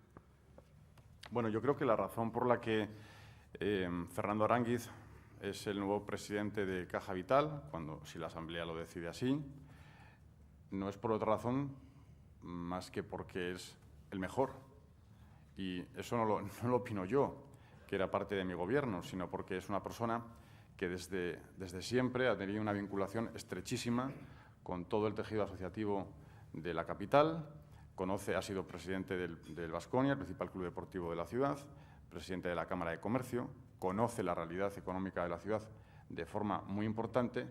Bueno, yo creo que la razón por la que Fernando Aránguiz es el nuevo presidente de Caja Vital, si la Asamblea lo decide así, no es por otra razón más que porque es el mejor. Y eso no lo opino yo, que era parte de mi gobierno, sino porque es una persona que desde siempre ha tenido una vinculación estrechísima con todo el tejido asociativo de la capital, ha sido presidente del Baskonia, el principal club deportivo de la ciudad, presidente de la Cámara de Comercio, conoce la realidad económica de la ciudad de forma muy importante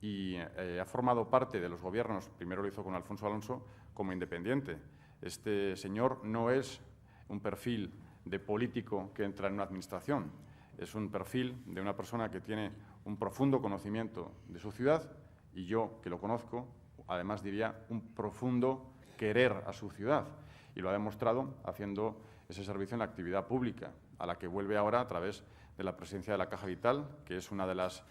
y ha formado parte de los gobiernos, primero lo hizo con Alfonso Alonso, como independiente. Este señor no es un perfil de político que entra en una administración, es un perfil de una persona que tiene un profundo conocimiento de su ciudad y yo, que lo conozco, además diría un profundo querer a su ciudad y lo ha demostrado haciendo ese servicio en la actividad pública, a la que vuelve ahora a través de la presidencia de la Caja Vital, que es una de las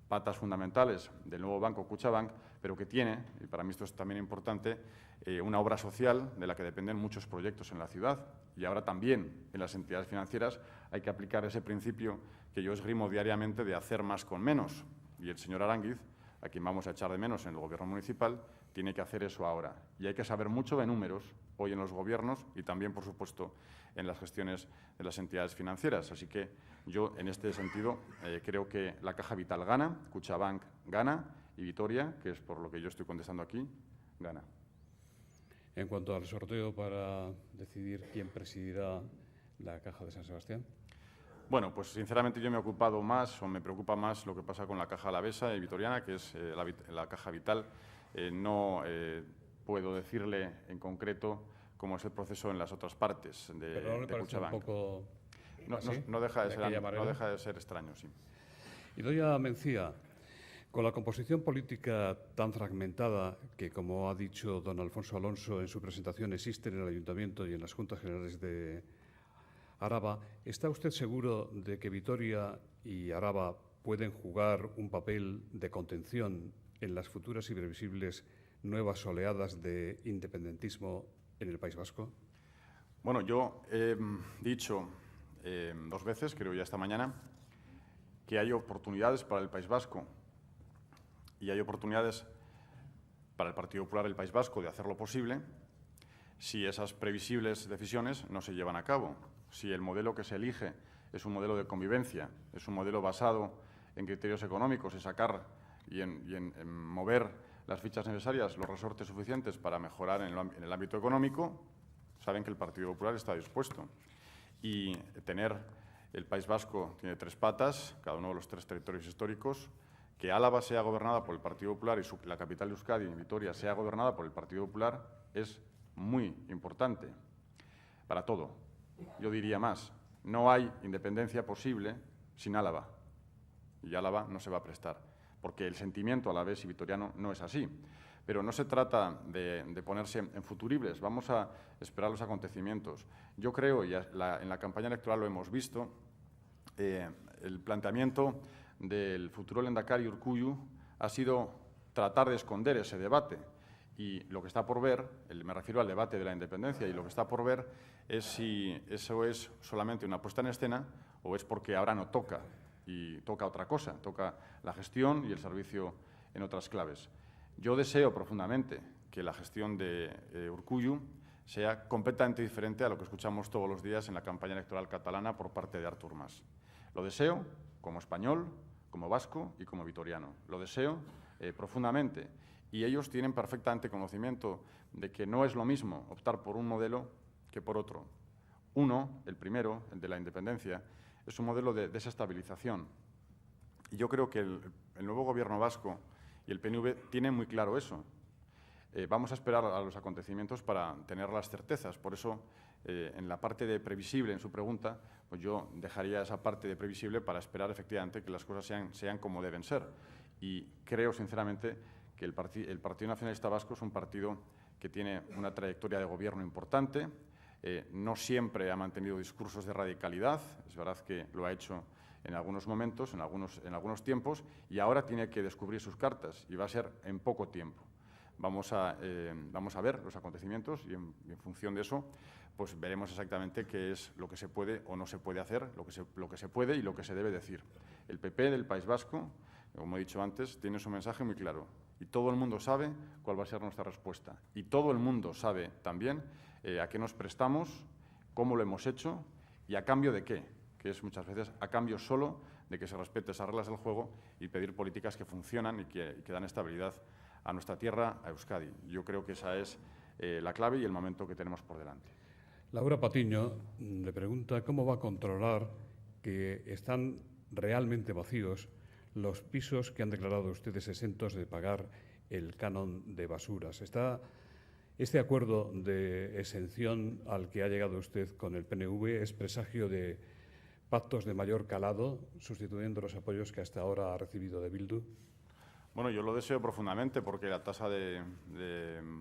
patas fundamentales del nuevo banco Kutxabank, pero que tiene, y para mí esto es también importante, una obra social de la que dependen muchos proyectos en la ciudad. Y ahora también en las entidades financieras hay que aplicar ese principio que yo esgrimo diariamente de hacer más con menos. Y el señor Aránguiz, a quien vamos a echar de menos en el Gobierno municipal, tiene que hacer eso ahora. Y hay que saber mucho de números hoy en los gobiernos y también, por supuesto, en las gestiones de las entidades financieras. Así que yo, en este sentido, creo que la Caja Vital gana, Kutxabank gana y Vitoria, que es por lo que yo estoy contestando aquí, gana. En cuanto al sorteo para decidir quién presidirá la Caja de San Sebastián. Bueno, pues sinceramente yo me he ocupado más, o me preocupa más lo que pasa con la Caja Alavesa y Vitoriana, que es la Caja Vital. No puedo decirle en concreto cómo es el proceso en las otras partes de Kutxabank. Un poco no deja de ser extraño, sí. Idoia Mencía, con la composición política tan fragmentada que, como ha dicho don Alfonso Alonso en su presentación, existe en el Ayuntamiento y en las Juntas Generales de Araba, ¿está usted seguro de que Vitoria y Araba pueden jugar un papel de contención en las futuras y previsibles nuevas oleadas de independentismo en el País Vasco? Bueno, yo he dicho 2 veces, creo ya esta mañana, que hay oportunidades para el País Vasco y hay oportunidades para el Partido Popular del País Vasco de hacer lo posible si esas previsibles decisiones no se llevan a cabo. Si el modelo que se elige es un modelo de convivencia, es un modelo basado en criterios económicos y sacar y en mover las fichas necesarias, los resortes suficientes para mejorar en el ámbito económico, saben que el Partido Popular está dispuesto. Y el País Vasco tiene 3 patas, cada uno de los 3 territorios históricos, que Álava sea gobernada por el Partido Popular y la capital de Euskadi, Vitoria, sea gobernada por el Partido Popular, es muy importante para todo. Yo diría más, no hay independencia posible sin Álava, y Álava no se va a prestar, porque el sentimiento alavés y vitoriano no es así. Pero no se trata de ponerse en futuribles, vamos a esperar los acontecimientos. Yo creo, y en la campaña electoral lo hemos visto, el planteamiento del futuro lehendakari Urkullu ha sido tratar de esconder ese debate. Y lo que está por ver, me refiero al debate de la independencia, y lo que está por ver es si eso es solamente una puesta en escena o es porque ahora no toca, y toca otra cosa, toca la gestión y el servicio en otras claves. Yo deseo profundamente que la gestión de Urkullu sea completamente diferente a lo que escuchamos todos los días en la campaña electoral catalana por parte de Artur Mas. Lo deseo como español, como vasco y como vitoriano. Lo deseo profundamente. Y ellos tienen perfectamente conocimiento de que no es lo mismo optar por un modelo que por otro. Uno, el primero, el de la independencia, es un modelo de desestabilización. Y yo creo que el nuevo gobierno vasco y el PNV tienen muy claro eso. Vamos a esperar a los acontecimientos para tener las certezas. Por eso, en la parte de previsible, en su pregunta, pues yo dejaría esa parte de previsible para esperar efectivamente que las cosas sean como deben ser. Y creo, sinceramente, que el Partido Nacionalista Vasco es un partido que tiene una trayectoria de gobierno importante, no siempre ha mantenido discursos de radicalidad, es verdad que lo ha hecho en algunos momentos, en algunos tiempos, y ahora tiene que descubrir sus cartas, y va a ser en poco tiempo. Vamos a ver los acontecimientos y en función de eso pues veremos exactamente qué es lo que se puede o no se puede hacer, lo que se puede y lo que se debe decir. El PP del País Vasco, como he dicho antes, tiene su mensaje muy claro y todo el mundo sabe cuál va a ser nuestra respuesta. Y todo el mundo sabe también a qué nos prestamos, cómo lo hemos hecho y a cambio de qué, que es muchas veces a cambio solo de que se respete esas reglas del juego y pedir políticas que funcionan y que dan estabilidad a nuestra tierra, a Euskadi. Yo creo que esa es la clave y el momento que tenemos por delante. Laura Patiño le pregunta cómo va a controlar que están realmente vacíos los pisos que han declarado ustedes exentos de pagar el canon de basuras. ¿Está este acuerdo de exención al que ha llegado usted con el PNV es presagio de pactos de mayor calado, sustituyendo los apoyos que hasta ahora ha recibido de Bildu? Bueno, yo lo deseo profundamente porque la tasa de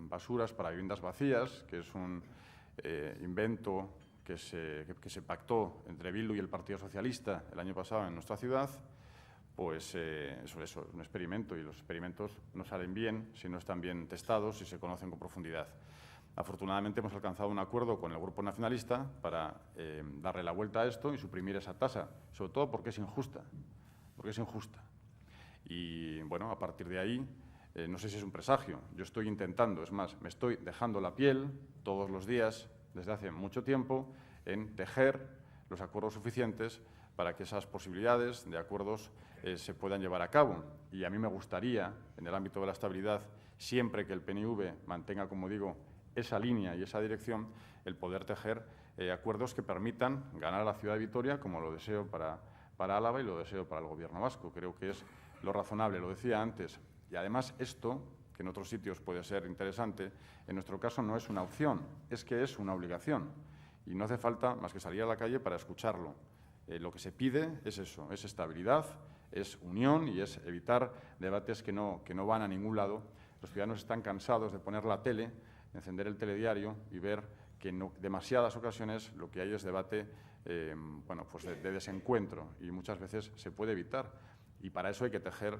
basuras para viviendas vacías, que es un invento que se pactó entre Bildu y el Partido Socialista el año pasado en nuestra ciudad, pues eso es un experimento y los experimentos no salen bien si no están bien testados y se conocen con profundidad. Afortunadamente hemos alcanzado un acuerdo con el Grupo Nacionalista para darle la vuelta a esto y suprimir esa tasa, sobre todo porque es injusta, Y, bueno, a partir de ahí, no sé si es un presagio, yo estoy intentando, es más, me estoy dejando la piel todos los días, desde hace mucho tiempo, en tejer los acuerdos suficientes para que esas posibilidades de acuerdos se puedan llevar a cabo. Y a mí me gustaría, en el ámbito de la estabilidad, siempre que el PNV mantenga, como digo, esa línea y esa dirección, el poder tejer acuerdos que permitan ganar a la ciudad de Vitoria, como lo deseo para Álava y lo deseo para el Gobierno vasco. Creo que es lo razonable, lo decía antes. Y además esto, que en otros sitios puede ser interesante, en nuestro caso no es una opción, es que es una obligación. Y no hace falta más que salir a la calle para escucharlo. Lo que se pide es eso, es estabilidad, es unión y es evitar debates que no van a ningún lado. Los ciudadanos están cansados de poner la tele, encender el telediario y ver que en demasiadas ocasiones lo que hay es debate pues de desencuentro y muchas veces se puede evitar. Y para eso hay que tejer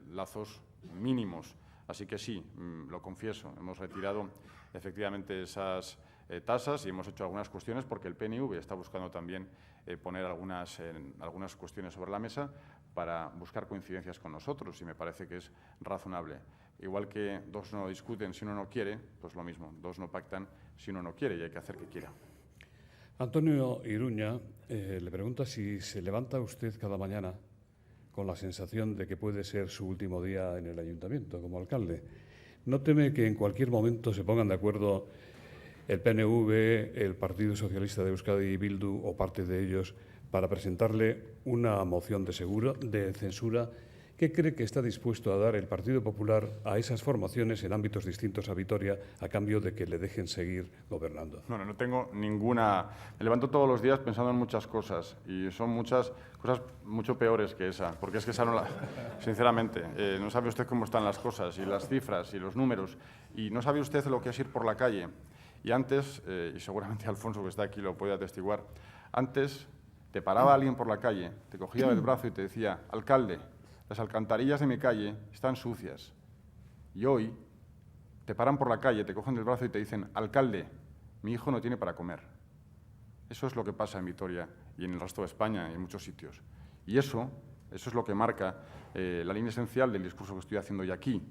lazos mínimos. Así que sí, lo confieso, hemos retirado efectivamente esas tasas y hemos hecho algunas cuestiones porque el PNV está buscando también poner algunas cuestiones sobre la mesa para buscar coincidencias con nosotros y me parece que es razonable. Igual que dos no discuten si uno no quiere, pues lo mismo, dos no pactan si uno no quiere y hay que hacer que quiera. Antonio Iruña le pregunta si se levanta usted cada mañana con la sensación de que puede ser su último día en el ayuntamiento como alcalde. ¿No teme que en cualquier momento se pongan de acuerdo el PNV, el Partido Socialista de Euskadi y Bildu o parte de ellos para presentarle una moción de censura? ¿Qué cree que está dispuesto a dar el Partido Popular a esas formaciones en ámbitos distintos a Vitoria a cambio de que le dejen seguir gobernando? Bueno, no tengo ninguna... Me levanto todos los días pensando en muchas cosas y son muchas cosas mucho peores que esa, porque es que esa no la... Sinceramente, no sabe usted cómo están las cosas y las cifras y los números y no sabe usted lo que es ir por la calle. Y antes, y seguramente Alfonso que está aquí lo puede atestiguar, antes te paraba alguien por la calle, te cogía del brazo y te decía, alcalde, las alcantarillas de mi calle están sucias. Y hoy te paran por la calle, te cogen del brazo y te dicen, alcalde, mi hijo no tiene para comer. Eso es lo que pasa en Vitoria y en el resto de España y en muchos sitios. Y eso es lo que marca la línea esencial del discurso que estoy haciendo hoy aquí.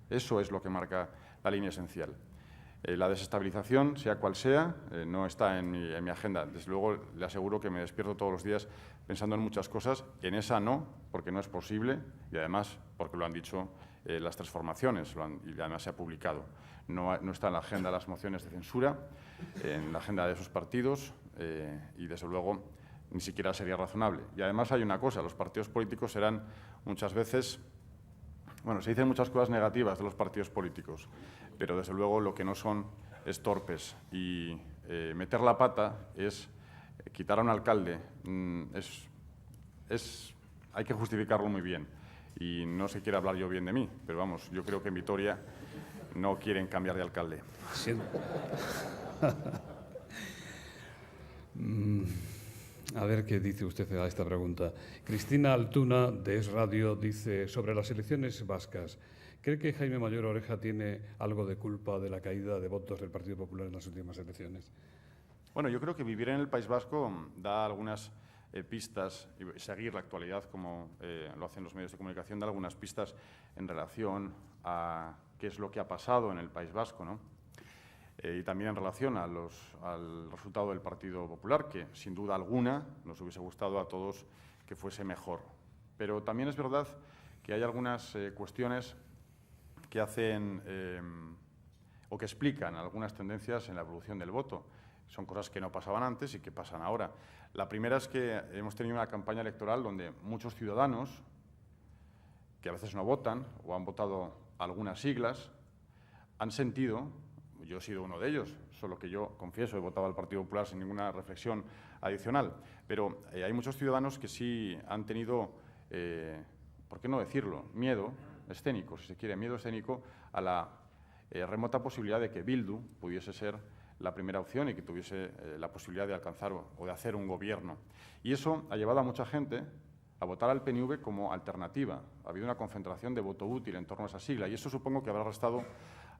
Eso es lo que marca la línea esencial. La desestabilización, sea cual sea, no está en mi agenda. Desde luego, le aseguro que me despierto todos los días pensando en muchas cosas. En esa no, porque no es posible y además porque lo han dicho las tres formaciones y además se ha publicado. No está en la agenda las mociones de censura, en la agenda de esos partidos y, desde luego, ni siquiera sería razonable. Y además hay una cosa, los partidos políticos serán muchas veces... Bueno, se dicen muchas cosas negativas de los partidos políticos, pero desde luego lo que no son es torpes. Y meter la pata es quitar a un alcalde, hay que justificarlo muy bien. Y no se quiere hablar yo bien de mí, pero vamos, yo creo que en Vitoria no quieren cambiar de alcalde. Sí. A ver qué dice usted a esta pregunta. Cristina Altuna, de Es Radio, dice sobre las elecciones vascas. ¿Cree que Jaime Mayor Oreja tiene algo de culpa de la caída de votos del Partido Popular en las últimas elecciones? Bueno, yo creo que vivir en el País Vasco da algunas pistas y seguir la actualidad, como lo hacen los medios de comunicación, da algunas pistas en relación a qué es lo que ha pasado en el País Vasco, ¿no? Y también en relación al resultado del Partido Popular, que sin duda alguna nos hubiese gustado a todos que fuese mejor. Pero también es verdad que hay algunas cuestiones que hacen o que explican algunas tendencias en la evolución del voto. Son cosas que no pasaban antes y que pasan ahora. La primera es que hemos tenido una campaña electoral donde muchos ciudadanos, que a veces no votan o han votado algunas siglas, han sentido, yo he sido uno de ellos, solo que yo, confieso, he votado al Partido Popular sin ninguna reflexión adicional, pero hay muchos ciudadanos que sí han tenido, ¿por qué no decirlo?, miedo escénico, si se quiere, miedo escénico a la remota posibilidad de que Bildu pudiese ser la primera opción y que tuviese la posibilidad de alcanzar o de hacer un gobierno. Y eso ha llevado a mucha gente a votar al PNV como alternativa. Ha habido una concentración de voto útil en torno a esa sigla y eso supongo que habrá restado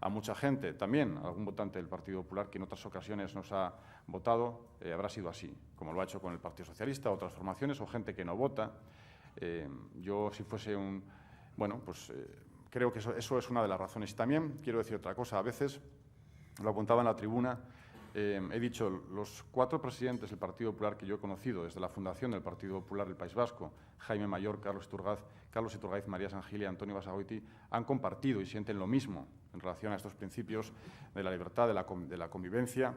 a mucha gente. También algún votante del Partido Popular que en otras ocasiones nos ha votado habrá sido así, como lo ha hecho con el Partido Socialista, otras formaciones o gente que no vota. Yo, si fuese un… Bueno, pues creo que eso es una de las razones. Y también quiero decir otra cosa. A veces, lo apuntaba en la tribuna, he dicho, los 4 presidentes del Partido Popular que yo he conocido desde la fundación del Partido Popular del País Vasco, Jaime Mayor, Carlos Iturgaiz, María San Gil y Antonio Basagoiti, han compartido y sienten lo mismo en relación a estos principios de la libertad, de la convivencia.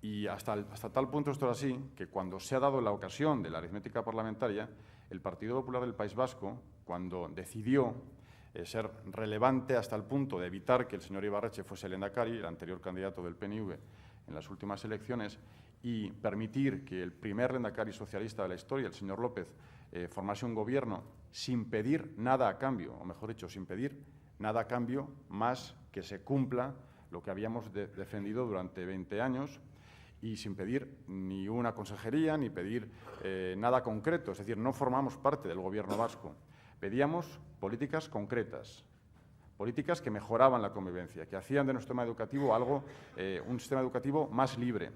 Y hasta tal punto esto es así, que cuando se ha dado la ocasión de la aritmética parlamentaria, el Partido Popular del País Vasco, cuando decidió ser relevante hasta el punto de evitar que el señor Ibarretxe fuese el lehendakari, el anterior candidato del PNV, en las últimas elecciones, y permitir que el primer lehendakari socialista de la historia, el señor López, formase un gobierno sin pedir nada a cambio, o mejor dicho, sin pedir nada a cambio más que se cumpla lo que habíamos defendido durante 20 años y sin pedir ni una consejería ni pedir nada concreto. Es decir, no formamos parte del gobierno vasco. Pedíamos políticas concretas, políticas que mejoraban la convivencia, que hacían de nuestro sistema educativo un sistema educativo más libre.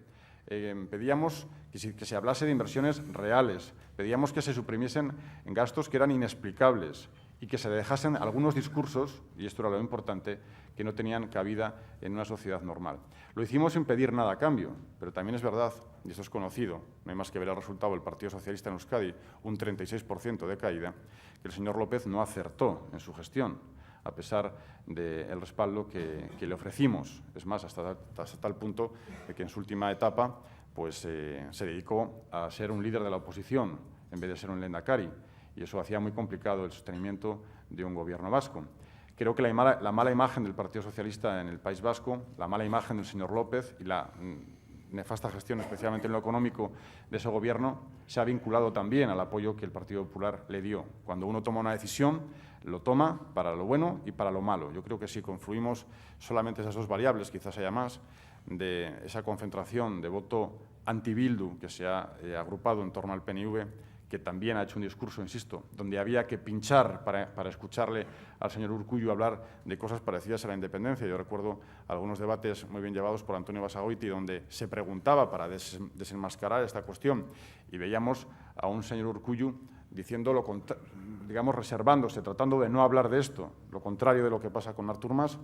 Pedíamos que se hablase de inversiones reales, pedíamos que se suprimiesen gastos que eran inexplicables y que se dejasen algunos discursos, y esto era lo importante, que no tenían cabida en una sociedad normal. Lo hicimos sin pedir nada a cambio, pero también es verdad, y esto es conocido, no hay más que ver el resultado del Partido Socialista en Euskadi, un 36% de caída, que el señor López no acertó en su gestión, a pesar del respaldo que le ofrecimos. Es más, hasta tal punto de que en su última etapa pues, se dedicó a ser un líder de la oposición en vez de ser un lehendakari, y eso hacía muy complicado el sostenimiento de un gobierno vasco. Creo que la mala imagen del Partido Socialista en el País Vasco, la mala imagen del señor López y la nefasta gestión, especialmente en lo económico, de ese gobierno, se ha vinculado también al apoyo que el Partido Popular le dio. Cuando uno toma una decisión, lo toma para lo bueno y para lo malo. Yo creo que si confluimos solamente esas dos variables, quizás haya más, de esa concentración de voto anti-Bildu que se ha agrupado en torno al PNV, que también ha hecho un discurso, insisto, donde había que pinchar para escucharle al señor Urkullu hablar de cosas parecidas a la independencia. Yo recuerdo algunos debates muy bien llevados por Antonio Basagoiti, donde se preguntaba para desenmascarar esta cuestión y veíamos a un señor Urkullu diciendo digamos, reservándose, tratando de no hablar de esto, lo contrario de lo que pasa con Artur Mas.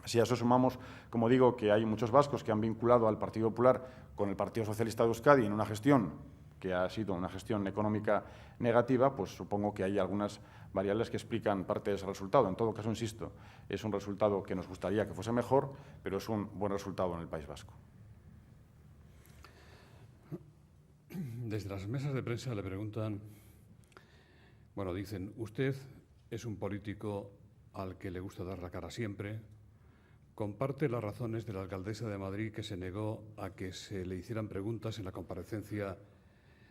Si a eso sumamos, como digo, que hay muchos vascos que han vinculado al Partido Popular con el Partido Socialista de Euskadi en una gestión que ha sido una gestión económica negativa, pues supongo que hay algunas variables que explican parte de ese resultado. En todo caso, insisto, es un resultado que nos gustaría que fuese mejor, pero es un buen resultado en el País Vasco. Desde las mesas de prensa le preguntan, bueno, dicen, usted es un político al que le gusta dar la cara siempre, comparte las razones de la alcaldesa de Madrid que se negó a que se le hicieran preguntas en la comparecencia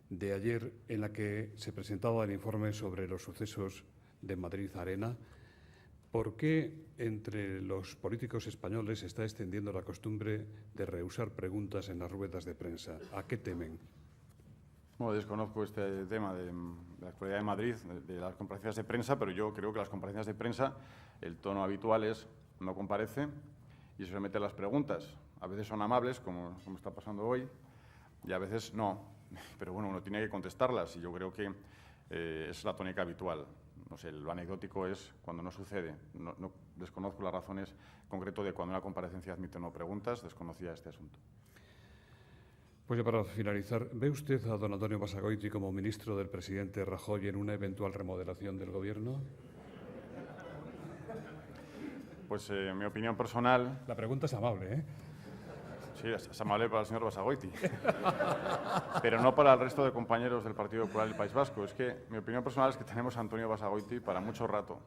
de ayer en la que se presentaba el informe sobre los sucesos de Madrid Arena. ¿Por qué entre los políticos españoles se está extendiendo la costumbre de rehusar preguntas en las ruedas de prensa? ¿A qué temen? Bueno, desconozco este tema de la actualidad de Madrid, de las comparecencias de prensa, pero yo creo que las comparecencias de prensa, el tono habitual es no comparece y se mete las preguntas. A veces son amables, como está pasando hoy, y a veces no. Pero bueno, uno tiene que contestarlas y yo creo que es la tónica habitual. No sé, lo anecdótico es cuando no sucede. No desconozco las razones concretas de cuando una comparecencia admite no preguntas, desconocía este asunto. Pues ya para finalizar, ¿ve usted a don Antonio Basagoiti como ministro del presidente Rajoy en una eventual remodelación del Gobierno? pues mi opinión personal... La pregunta es amable, ¿eh? Sí, es amable para el señor Basagoiti, pero no para el resto de compañeros del Partido Popular del País Vasco. Es que mi opinión personal es que tenemos a Antonio Basagoiti para mucho rato.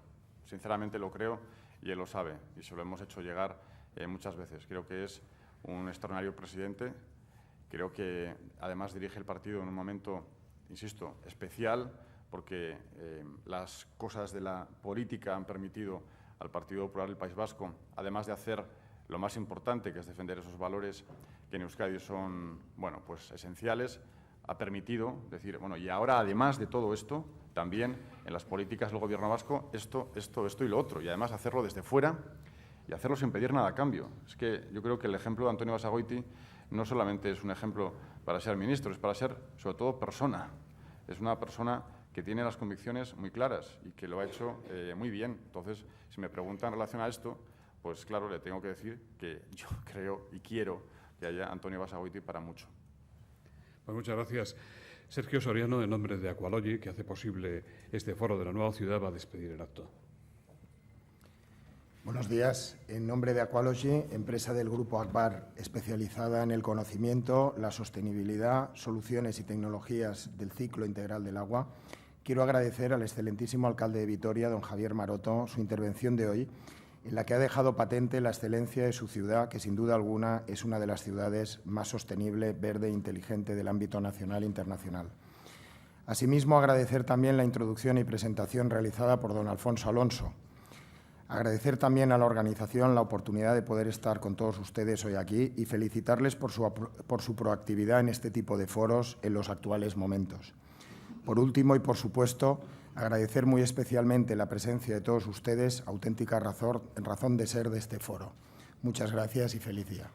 Sinceramente lo creo y él lo sabe y se lo hemos hecho llegar muchas veces. Creo que es un extraordinario presidente. Creo que además dirige el partido en un momento, insisto, especial, porque las cosas de la política han permitido al Partido Popular del País Vasco, además de hacer lo más importante, que es defender esos valores que en Euskadi son, bueno, pues esenciales, ha permitido decir, bueno, y ahora además de todo esto, también en las políticas del Gobierno vasco, esto y lo otro, y además hacerlo desde fuera y hacerlo sin pedir nada a cambio. Es que yo creo que el ejemplo de Antonio Basagoiti no solamente es un ejemplo para ser ministro, es para ser, sobre todo, persona. Es una persona que tiene las convicciones muy claras y que lo ha hecho muy bien. Entonces, si me preguntan en relación a esto, pues claro, le tengo que decir que yo creo y quiero que haya Antonio Basagoiti para mucho. Pues muchas gracias. Sergio Soriano, en nombre de Aqualogy, que hace posible este foro de la nueva ciudad, va a despedir el acto. Buenos días. En nombre de Aqualogy, empresa del Grupo Akbar, especializada en el conocimiento, la sostenibilidad, soluciones y tecnologías del ciclo integral del agua, quiero agradecer al excelentísimo alcalde de Vitoria, don Javier Maroto, su intervención de hoy, en la que ha dejado patente la excelencia de su ciudad, que sin duda alguna es una de las ciudades más sostenible, verde e inteligente del ámbito nacional e internacional. Asimismo, agradecer también la introducción y presentación realizada por don Alfonso Alonso. Agradecer también a la organización la oportunidad de poder estar con todos ustedes hoy aquí y felicitarles por su proactividad en este tipo de foros en los actuales momentos. Por último y por supuesto, agradecer muy especialmente la presencia de todos ustedes, auténtica razón de ser de este foro. Muchas gracias y feliz día.